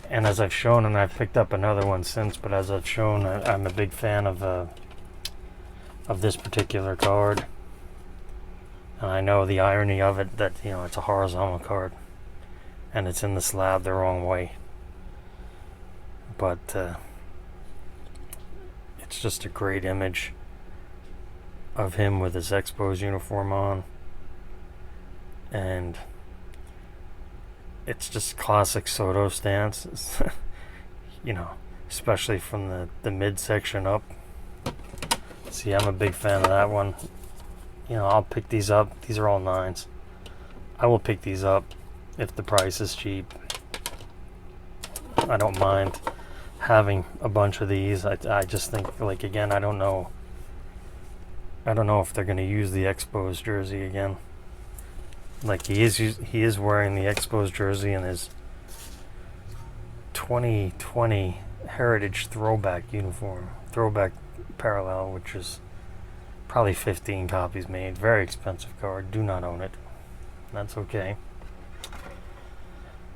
And as I've shown, and I've picked up another one since, but as I've shown, I'm a big fan of this particular card. And I know the irony of it, that it's a horizontal card and it's in the slab the wrong way. But it's just a great image of him with his Expos uniform on, and it's just classic Soto stance. Especially from the midsection up. See, I'm a big fan of that one. I'll pick these up. These are all 9s. I will pick these up if the price is cheap. I don't mind having a bunch of these. I just think, again, I don't know if they're going to use the Expos jersey again. He is wearing the Expos jersey in his 2020 Heritage throwback uniform, throwback parallel, which is probably 15 copies made. Very expensive card. Do not own it. That's okay.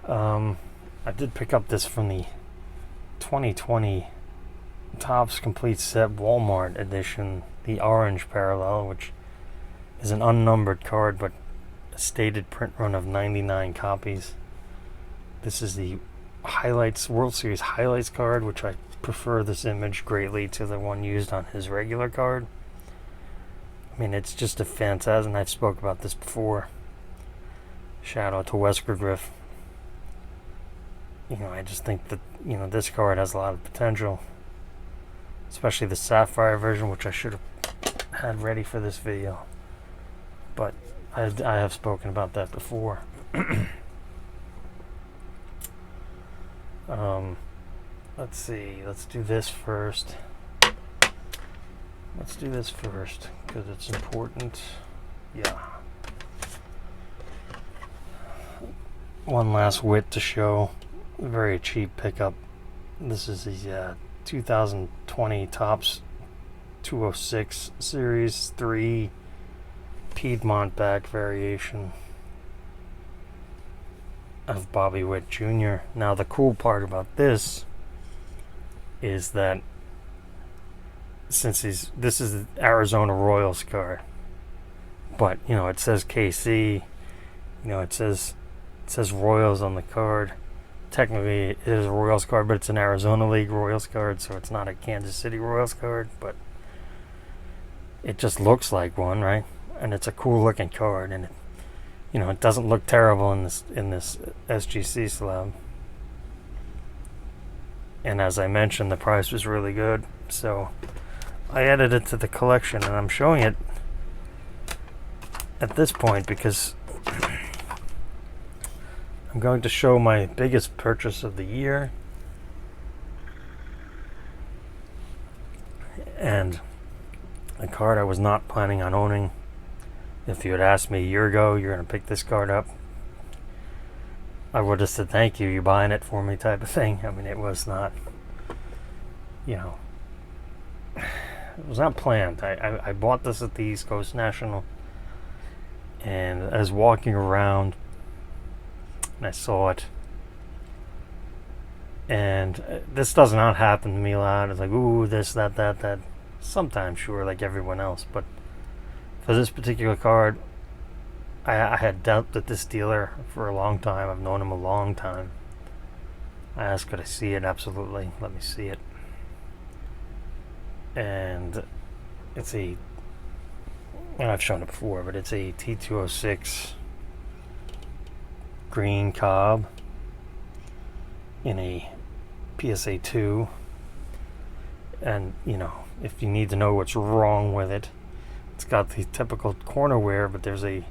I did pick up this from the 2020 Topps Complete Set Walmart edition, the orange parallel, which is an unnumbered card but a stated print run of 99 copies. This is the World Series highlights card, which I prefer this image greatly to the one used on his regular card. It's just a fantastic, and I've spoke about this before. Shout out to Wesker Griff. I just think that this card has a lot of potential, especially the sapphire version, which I should have had ready for this video, but I have spoken about that before. Let's see, let's do this first because it's important. Yeah, one last wit to show. Very cheap pickup. This is the 2020 Topps 206 Series 3 Piedmont back variation of Bobby Witt Jr. Now the cool part about this is that since this is the Arizona Royals card, but it says KC, it says Royals on the card. Technically it is a Royals card, but it's an Arizona League Royals card, so it's not a Kansas City Royals card, but it just looks like one, right? And it's a cool looking card, and it doesn't look terrible in this SGC slab. And as I mentioned, the price was really good, so I added it to the collection, and I'm showing it at this point because I'm going to show my biggest purchase of the year, And a card I was not planning on owning. If you had asked me a year ago, you're going to pick this card up, I would have said, thank you, you're buying it for me type of thing. I mean, it was not, it was not planned. I bought this at the East Coast National, and I was walking around, and I saw it. And this does not happen to me a lot. It's like, ooh, this, that. Sometimes, sure, like everyone else. But for this particular card, I had dealt with this dealer for a long time. I've known him a long time. I asked, could I see it? Absolutely. Let me see it. And it's and I've shown it before, but it's a T206 green cob in a PSA 2. And, if you need to know what's wrong with it, it's got the typical corner wear, but there's a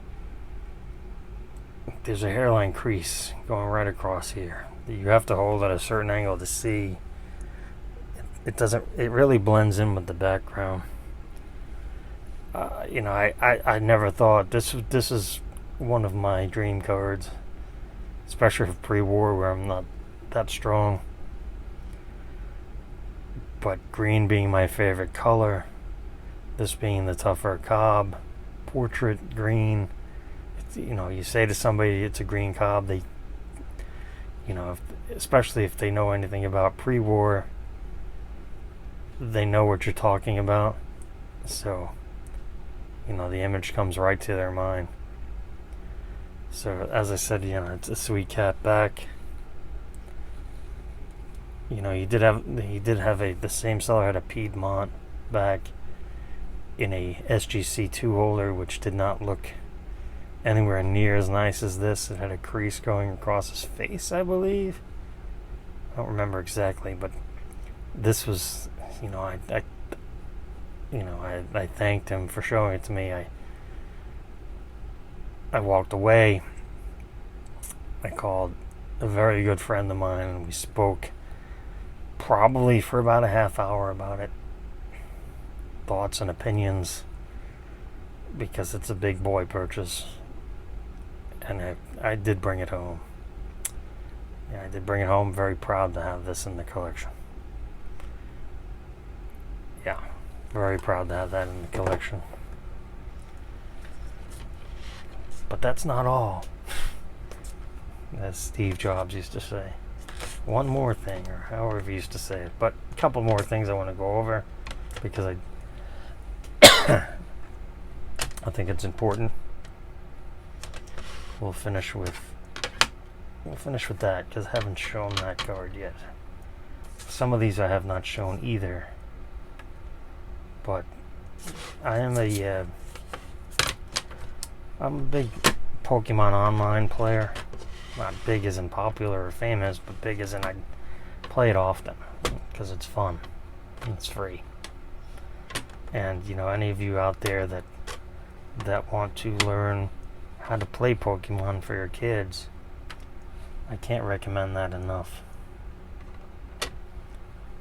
hairline crease going right across here. You have to hold at a certain angle to see. It really blends in with the background. I never thought this is one of my dream cards, especially for pre-war where I'm not that strong. But green being my favorite color, this being the tougher cob, portrait green. You say to somebody it's a green cob, they, especially if they know anything about pre-war, they know what you're talking about. So, the image comes right to their mind. So, as I said, it's a sweet cat back. He did have the same seller had a Piedmont back in a SGC2 holder, which did not look anywhere near as nice as this. It had a crease going across his face, I believe. I don't remember exactly, but this was, I thanked him for showing it to me. I walked away. I called a very good friend of mine, and we spoke probably for about a half hour about it. Thoughts and opinions, because it's a big boy purchase. And I did bring it home. Yeah, I did bring it home. Very proud to have this in the collection. Yeah, very proud to have that in the collection. But that's not all. As Steve Jobs used to say. One more thing, or however he used to say it. But a couple more things I want to go over, because I think it's important. We'll finish with that, because I haven't shown that card yet. Some of these I have not shown either. But I'm a big Pokemon Online player. Not big as in popular or famous, but big as in I play it often, because it's fun and it's free. And any of you out there that want to learn how to play Pokemon for your kids, I can't recommend that enough,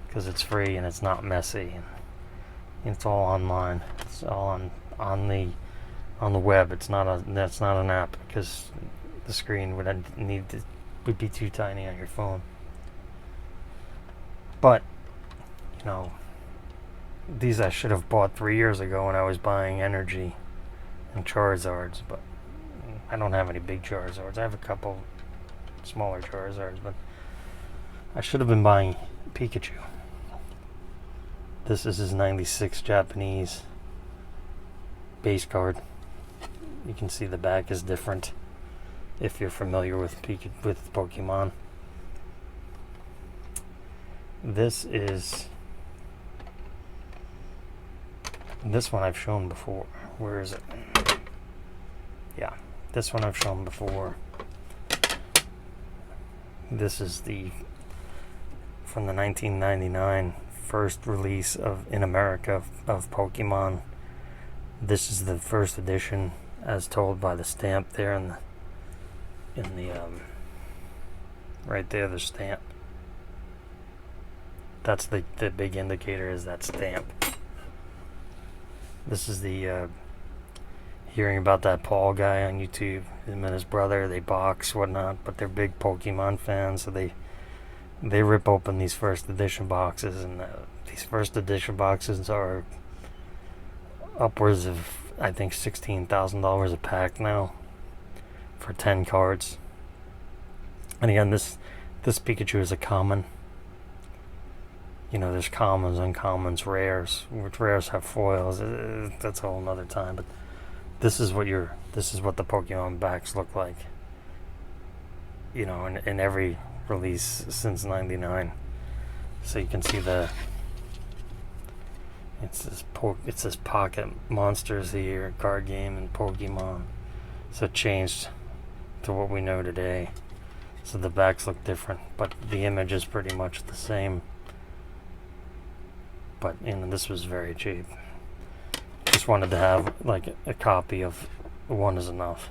because it's free and it's not messy, and it's all online. It's all on the web. That's not an app, because the screen would be too tiny on your phone. But these I should have bought 3 years ago when I was buying Energy and Charizards, but I don't have any big Charizards. I have a couple smaller Charizards, but I should have been buying Pikachu. This is his 96 Japanese base card. You can see the back is different if you're familiar with Pokemon. This one I've shown before. Where is it? Yeah, this one I've shown before. This is from the 1999 first release in America of Pokemon. This is the first edition, as told by the stamp there in the right there, the stamp. That's the big indicator, is that stamp. This is the hearing about that Paul guy on YouTube. Him and his brother, they box, whatnot, but they're big Pokemon fans, so they rip open these first edition boxes, and these first edition boxes are upwards of, I think, $16,000 a pack now for 10 cards. And again, this Pikachu is a common. You know, there's commons, uncommons, rares. Which rares have foils. That's a whole nother time. But this is what the Pokemon backs look like. You know, in every release since '99. So you can see it's this Pocket Monsters here card game and Pokemon. So it changed to what we know today. So the backs look different, but the image is pretty much the same. But this was very cheap. Just wanted to have like a copy of one is enough,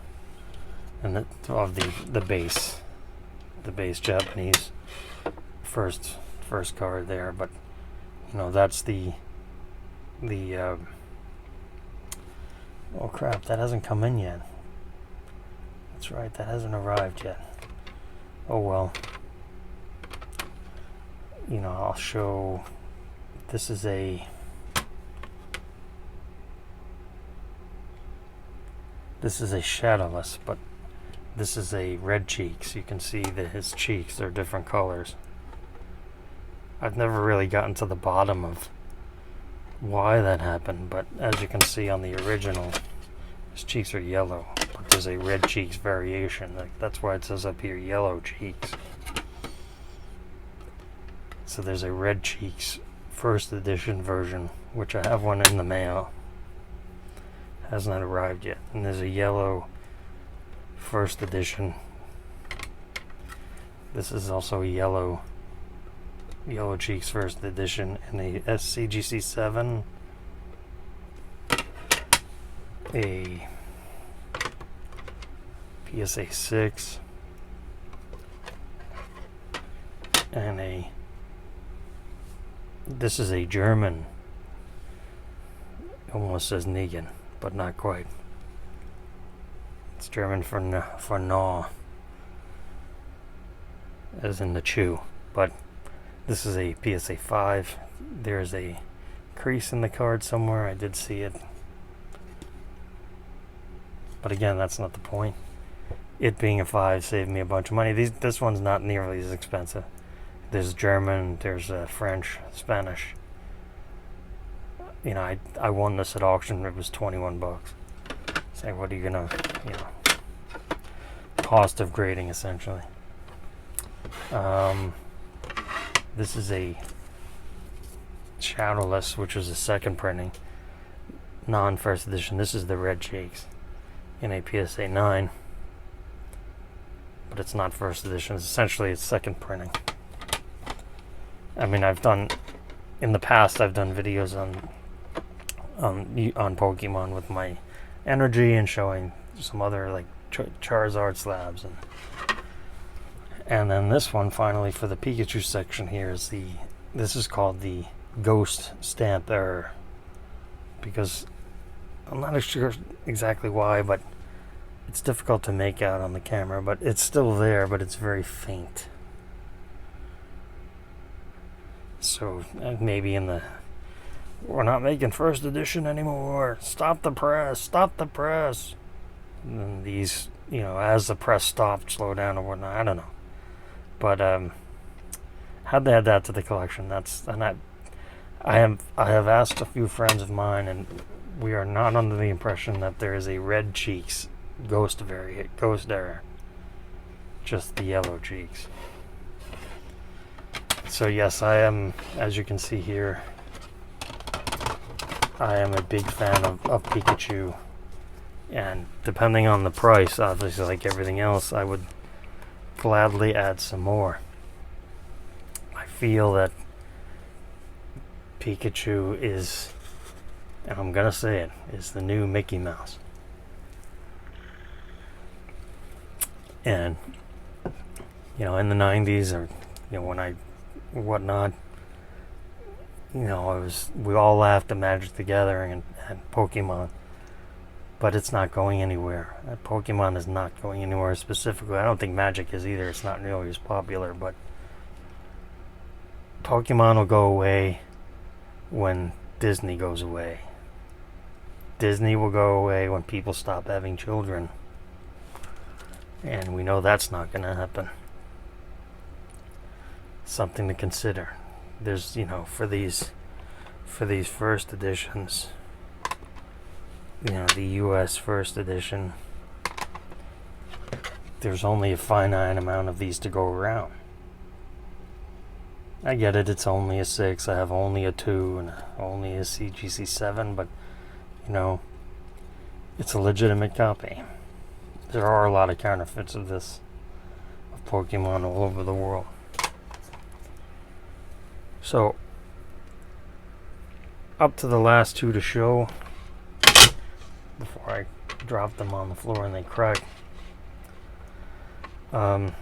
and of the base Japanese first card there. But that's the oh crap, that hasn't come in yet. That's right, that hasn't arrived yet. Oh well. I'll show. This is a shadowless, but this is a red cheeks. You can see that his cheeks are different colors. I've never really gotten to the bottom of why that happened, but as you can see on the original, his cheeks are yellow, but there's a red cheeks variation. That's why it says up here yellow cheeks. So there's a red cheeks first edition version, which I have one in the mail. Has not arrived yet. And there's a yellow first edition. This is also a yellow cheeks first edition, and a SCGC 7, a PSA 6, and this is a German, almost says Negan, but not quite. It's German for gnaw, as in the chew. But this is a PSA 5. There's a crease in the card somewhere. I did see it. But again, that's not the point. It being a 5 saved me a bunch of money. This one's not nearly as expensive. There's German, there's French, Spanish. I won this at auction. It was $21. Say, what are you gonna, cost of grading essentially. This is a shadowless, which was a second printing, non-first edition. This is the red cheeks in a PSA 9, but it's not first edition. Essentially, it's second printing. I mean, in the past I've done videos on Pokemon with my energy and showing some other like Charizard slabs, and then this one finally for the Pikachu section here is this is called the Ghost Stamp Error, because I'm not sure exactly why, but it's difficult to make out on the camera, but it's still there, but it's very faint. So maybe we're not making first edition anymore. Stop the press. And then these, as the press stopped, slow down or whatnot. I don't know. But had to add that to the collection. I have asked a few friends of mine, and we are not under the impression that there is a red cheeks ghost error. Just the yellow cheeks. So yes, I am, as you can see here, I am a big fan of Pikachu, and depending on the price, obviously like everything else, I would gladly add some more. I feel that Pikachu is, and I'm gonna say it, is the new Mickey Mouse. And in the 90s, or when whatnot, we all laughed at Magic the Gathering and Pokemon, but it's not going anywhere. Pokemon is not going anywhere specifically. I don't think Magic is either. It's not nearly as popular, but Pokemon will go away when Disney goes away. Disney will go away when people stop having children. And we know that's not going to happen. Something to consider. There's, for these first editions, the US first edition, there's only a finite amount of these to go around. I get it, it's only a 6, I have only a 2 and only a CGC 7, but it's a legitimate copy. There are a lot of counterfeits of Pokemon all over the world. So, up to the last 2 to show, before I drop them on the floor and they crack. I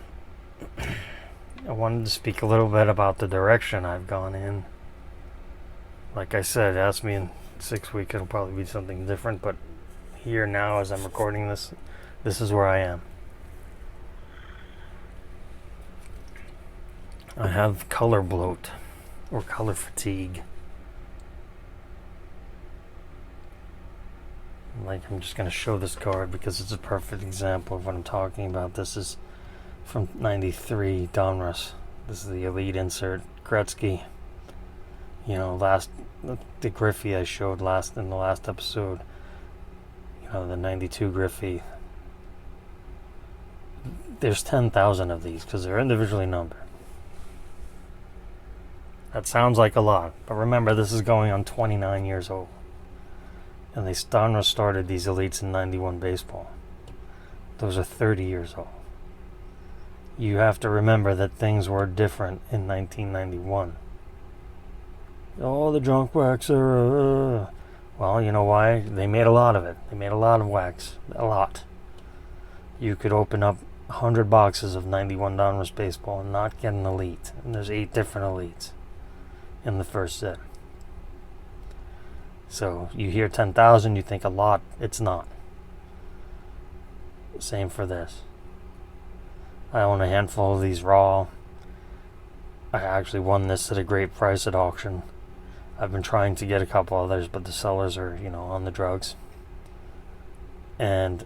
wanted to speak a little bit about the direction I've gone in. Like I said, ask me in 6 weeks, it'll probably be something different, but here now as I'm recording this is where I am. I have color bloat or color fatigue. I'm just going to show this card because it's a perfect example of what I'm talking about. This is from 93 Donruss. This is the Elite insert. Gretzky. The Griffey I showed in the last episode. The 92 Griffey. There's 10,000 of these because they're individually numbered. That sounds like a lot, but remember this is going on 29 years old. And Donruss started these Elites in 91 baseball. Those are 30 years old. You have to remember that things were different in 1991. Oh, the junk wax are... Well, you know why? They made a lot of it. They made a lot of wax. A lot. You could open up 100 boxes of 91 Donruss baseball and not get an Elite. And there's 8 different Elites in the first set. So you hear 10,000, you think a lot. It's not. Same for this. I own a handful of these raw. I actually won this at a great price at auction. I've been trying to get a couple others, but the sellers are, on the drugs. And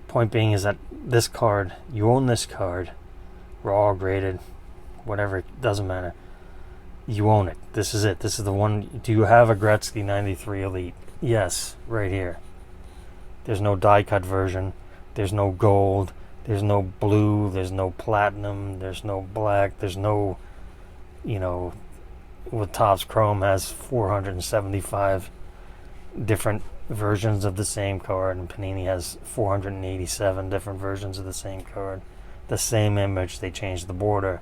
point being is that this card, you own this card, raw, graded, whatever, it doesn't matter. You own it. This is it. This is the one. Do you have a Gretzky 93 Elite? Yes, right here. There's no die cut version. There's no gold. There's no blue. There's no platinum. There's no black. There's no, with Topps Chrome has 475 different versions of the same card, and Panini has 487 different versions of the same card. The same image. They change the border.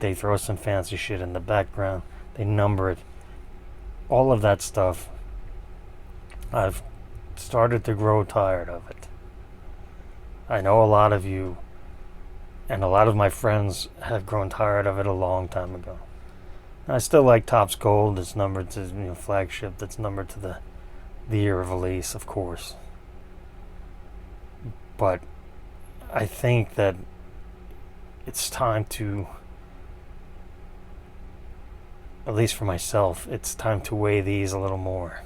They throw some fancy shit in the background. They number it. All of that stuff, I've started to grow tired of it. I know a lot of you and a lot of my friends have grown tired of it a long time ago. I still like Topps Gold. It's numbered to flagship. That's numbered to the year of release, of course. But I think that it's time to, at least for myself, it's time to weigh these a little more.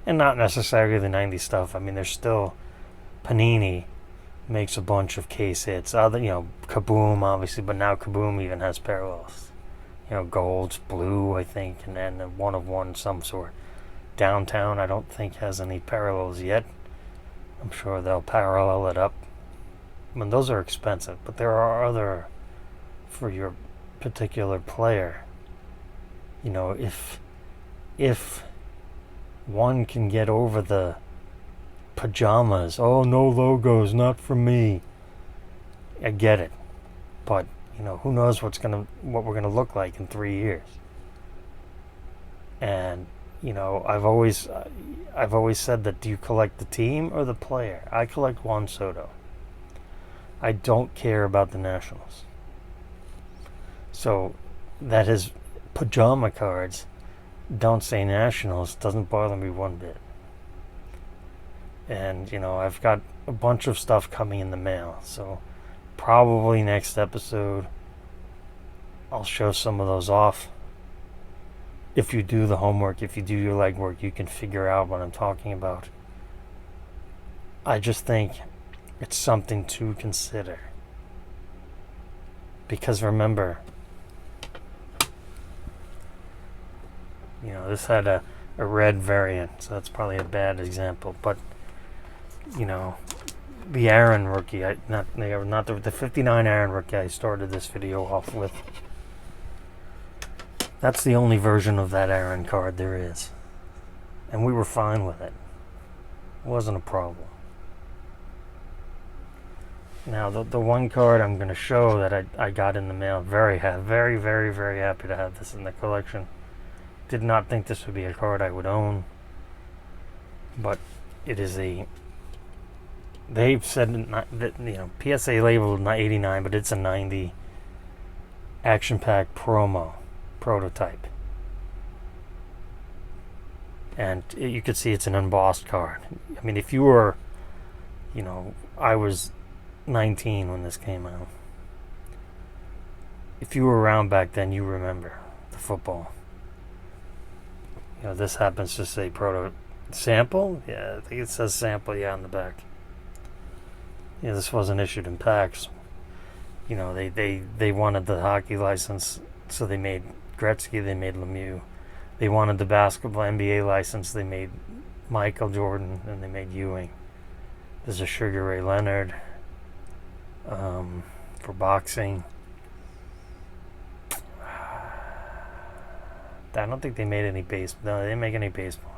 And not necessarily the 90s stuff. I mean, there's still, Panini makes a bunch of case hits. Kaboom, obviously, but now Kaboom even has parallels. Gold's blue, I think, and then a one of one some sort. Downtown, I don't think has any parallels yet. I'm sure they'll parallel it up. I mean, those are expensive, but there are other, for your particular player. If one can get over the pajamas, oh, no logos, not for me. I get it, but who knows what we're gonna look like in 3 years. And I've always said that, do you collect the team or the player? I collect Juan Soto. I don't care about the Nationals. So that has pajama cards don't say Nationals doesn't bother me one bit. And, I've got a bunch of stuff coming in the mail. So probably next episode, I'll show some of those off. If you do the homework, if you do your legwork, you can figure out what I'm talking about. I just think it's something to consider. Because remember, this had a red variant, so that's probably a bad example. But, the Aaron rookie, not the 59 Aaron rookie I started this video off with. That's the only version of that Aaron card there is. And we were fine with it. It wasn't a problem. Now, the one card I'm going to show that I got in the mail, very, very, very happy to have this in the collection. Did not think this would be a card I would own. But it is they've said that, PSA labeled 89, but it's a 90 action pack prototype. And you could see it's an embossed card. I mean, if you were, I was 19 when this came out. If you were around back then, you remember the football. This happens to say proto sample. Yeah, I think it says sample. Yeah, on the back. Yeah, this wasn't issued in packs. They wanted the hockey license, so they made Gretzky. They made Lemieux. They wanted the basketball NBA license. They made Michael Jordan, and they made Ewing. There's a Sugar Ray Leonard. For boxing. I don't think they made any baseball. No, they didn't make any baseball.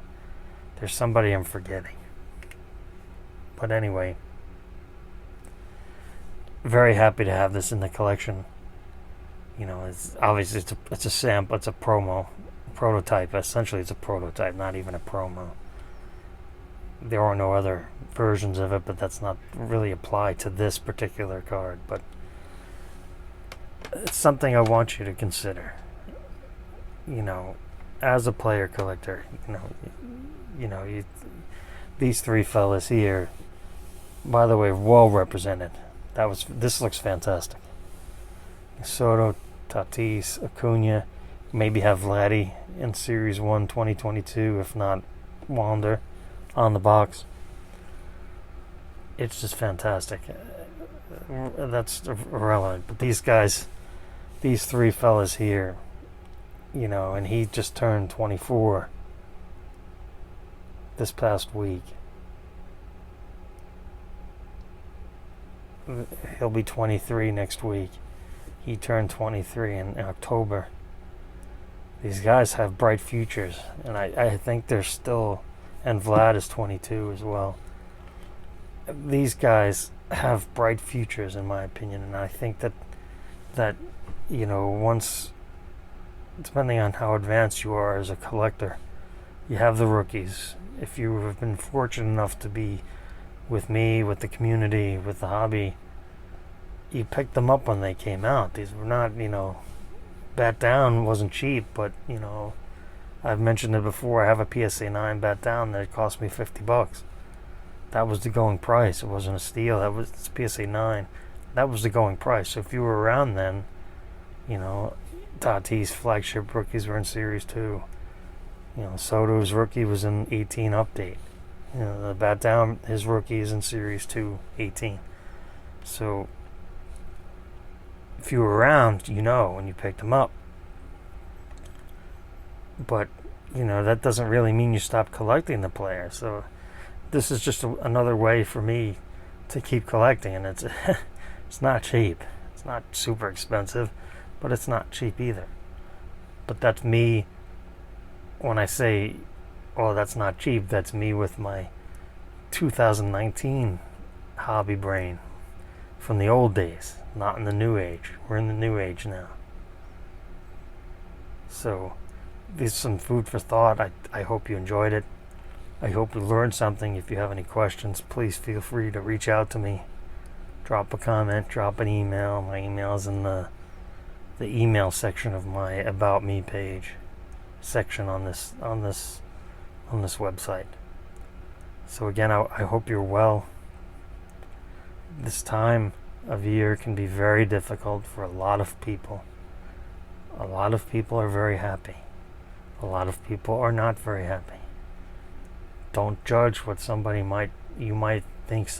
There's somebody I'm forgetting. But anyway, very happy to have this in the collection. It's obviously it's a sample, it's a prototype. Essentially, it's a prototype, not even a promo. There are no other versions of it, but that's not really applied to this particular card. But it's something I want you to consider. As a player collector, these three fellas here, by the way, well represented. This looks fantastic. Soto, Tatis, Acuna, maybe have Vladdy in Series 1 2022, if not Wander on the box. It's just fantastic. That's irrelevant. But these guys, these three fellas here, and he just turned 24 this past week. He'll be 23 next week. He turned 23 in October. These guys have bright futures, and I think they're still, and Vlad is 22 as well. These guys have bright futures, in my opinion, and I think that once, depending on how advanced you are as a collector, you have the rookies. If you have been fortunate enough to be with me, with the community, with the hobby, you picked them up when they came out. These were not, Bat Down wasn't cheap, but, I've mentioned it before. I have a PSA 9 Bat Down that cost me $50. That was the going price. It wasn't a steal. That was PSA 9. That was the going price. So if you were around then, Tatis flagship rookies were in Series 2. Soto's rookie was in 18 update. The Bat Down, his rookie is in Series 2, 18. So if you were around, when you picked them up. But, that doesn't really mean you stop collecting the player. So this is just another way for me to keep collecting. And it's not cheap. It's not super expensive, but it's not cheap either. But that's me. When I say, oh, that's not cheap, that's me with my 2019 hobby brain from the old days, not in the new age. We're in the new age now. So, this is some food for thought. I hope you enjoyed it. I hope you learned something. If you have any questions, please feel free to reach out to me. Drop a comment, drop an email. My email is in the the email section of my About Me page section on this website. So again, I hope you're well. This time of year can be very difficult for a lot of people. A lot of people are very happy. A lot of people are not very happy. Don't judge what you might think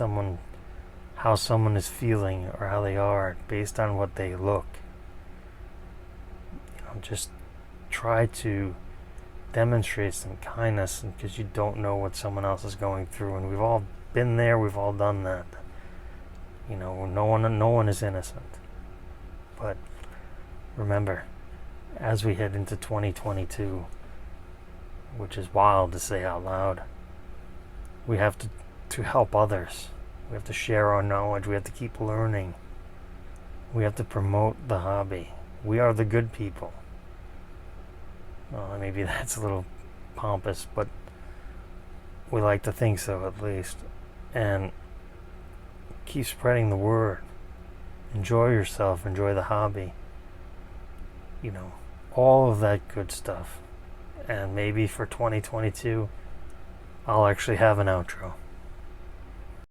how someone is feeling or how they are based on what they look. Just try to demonstrate some kindness, because you don't know what someone else is going through, and we've all been there, we've all done that. No one is innocent. But remember, as we head into 2022, which is wild to say out loud, we have to help others. We have to share our knowledge. We have to keep learning. We have to promote the hobby. We are the good people. Well, maybe that's a little pompous, but we like to think so, at least. And keep spreading the word. Enjoy yourself. Enjoy the hobby. All of that good stuff. And maybe for 2022, I'll actually have an outro.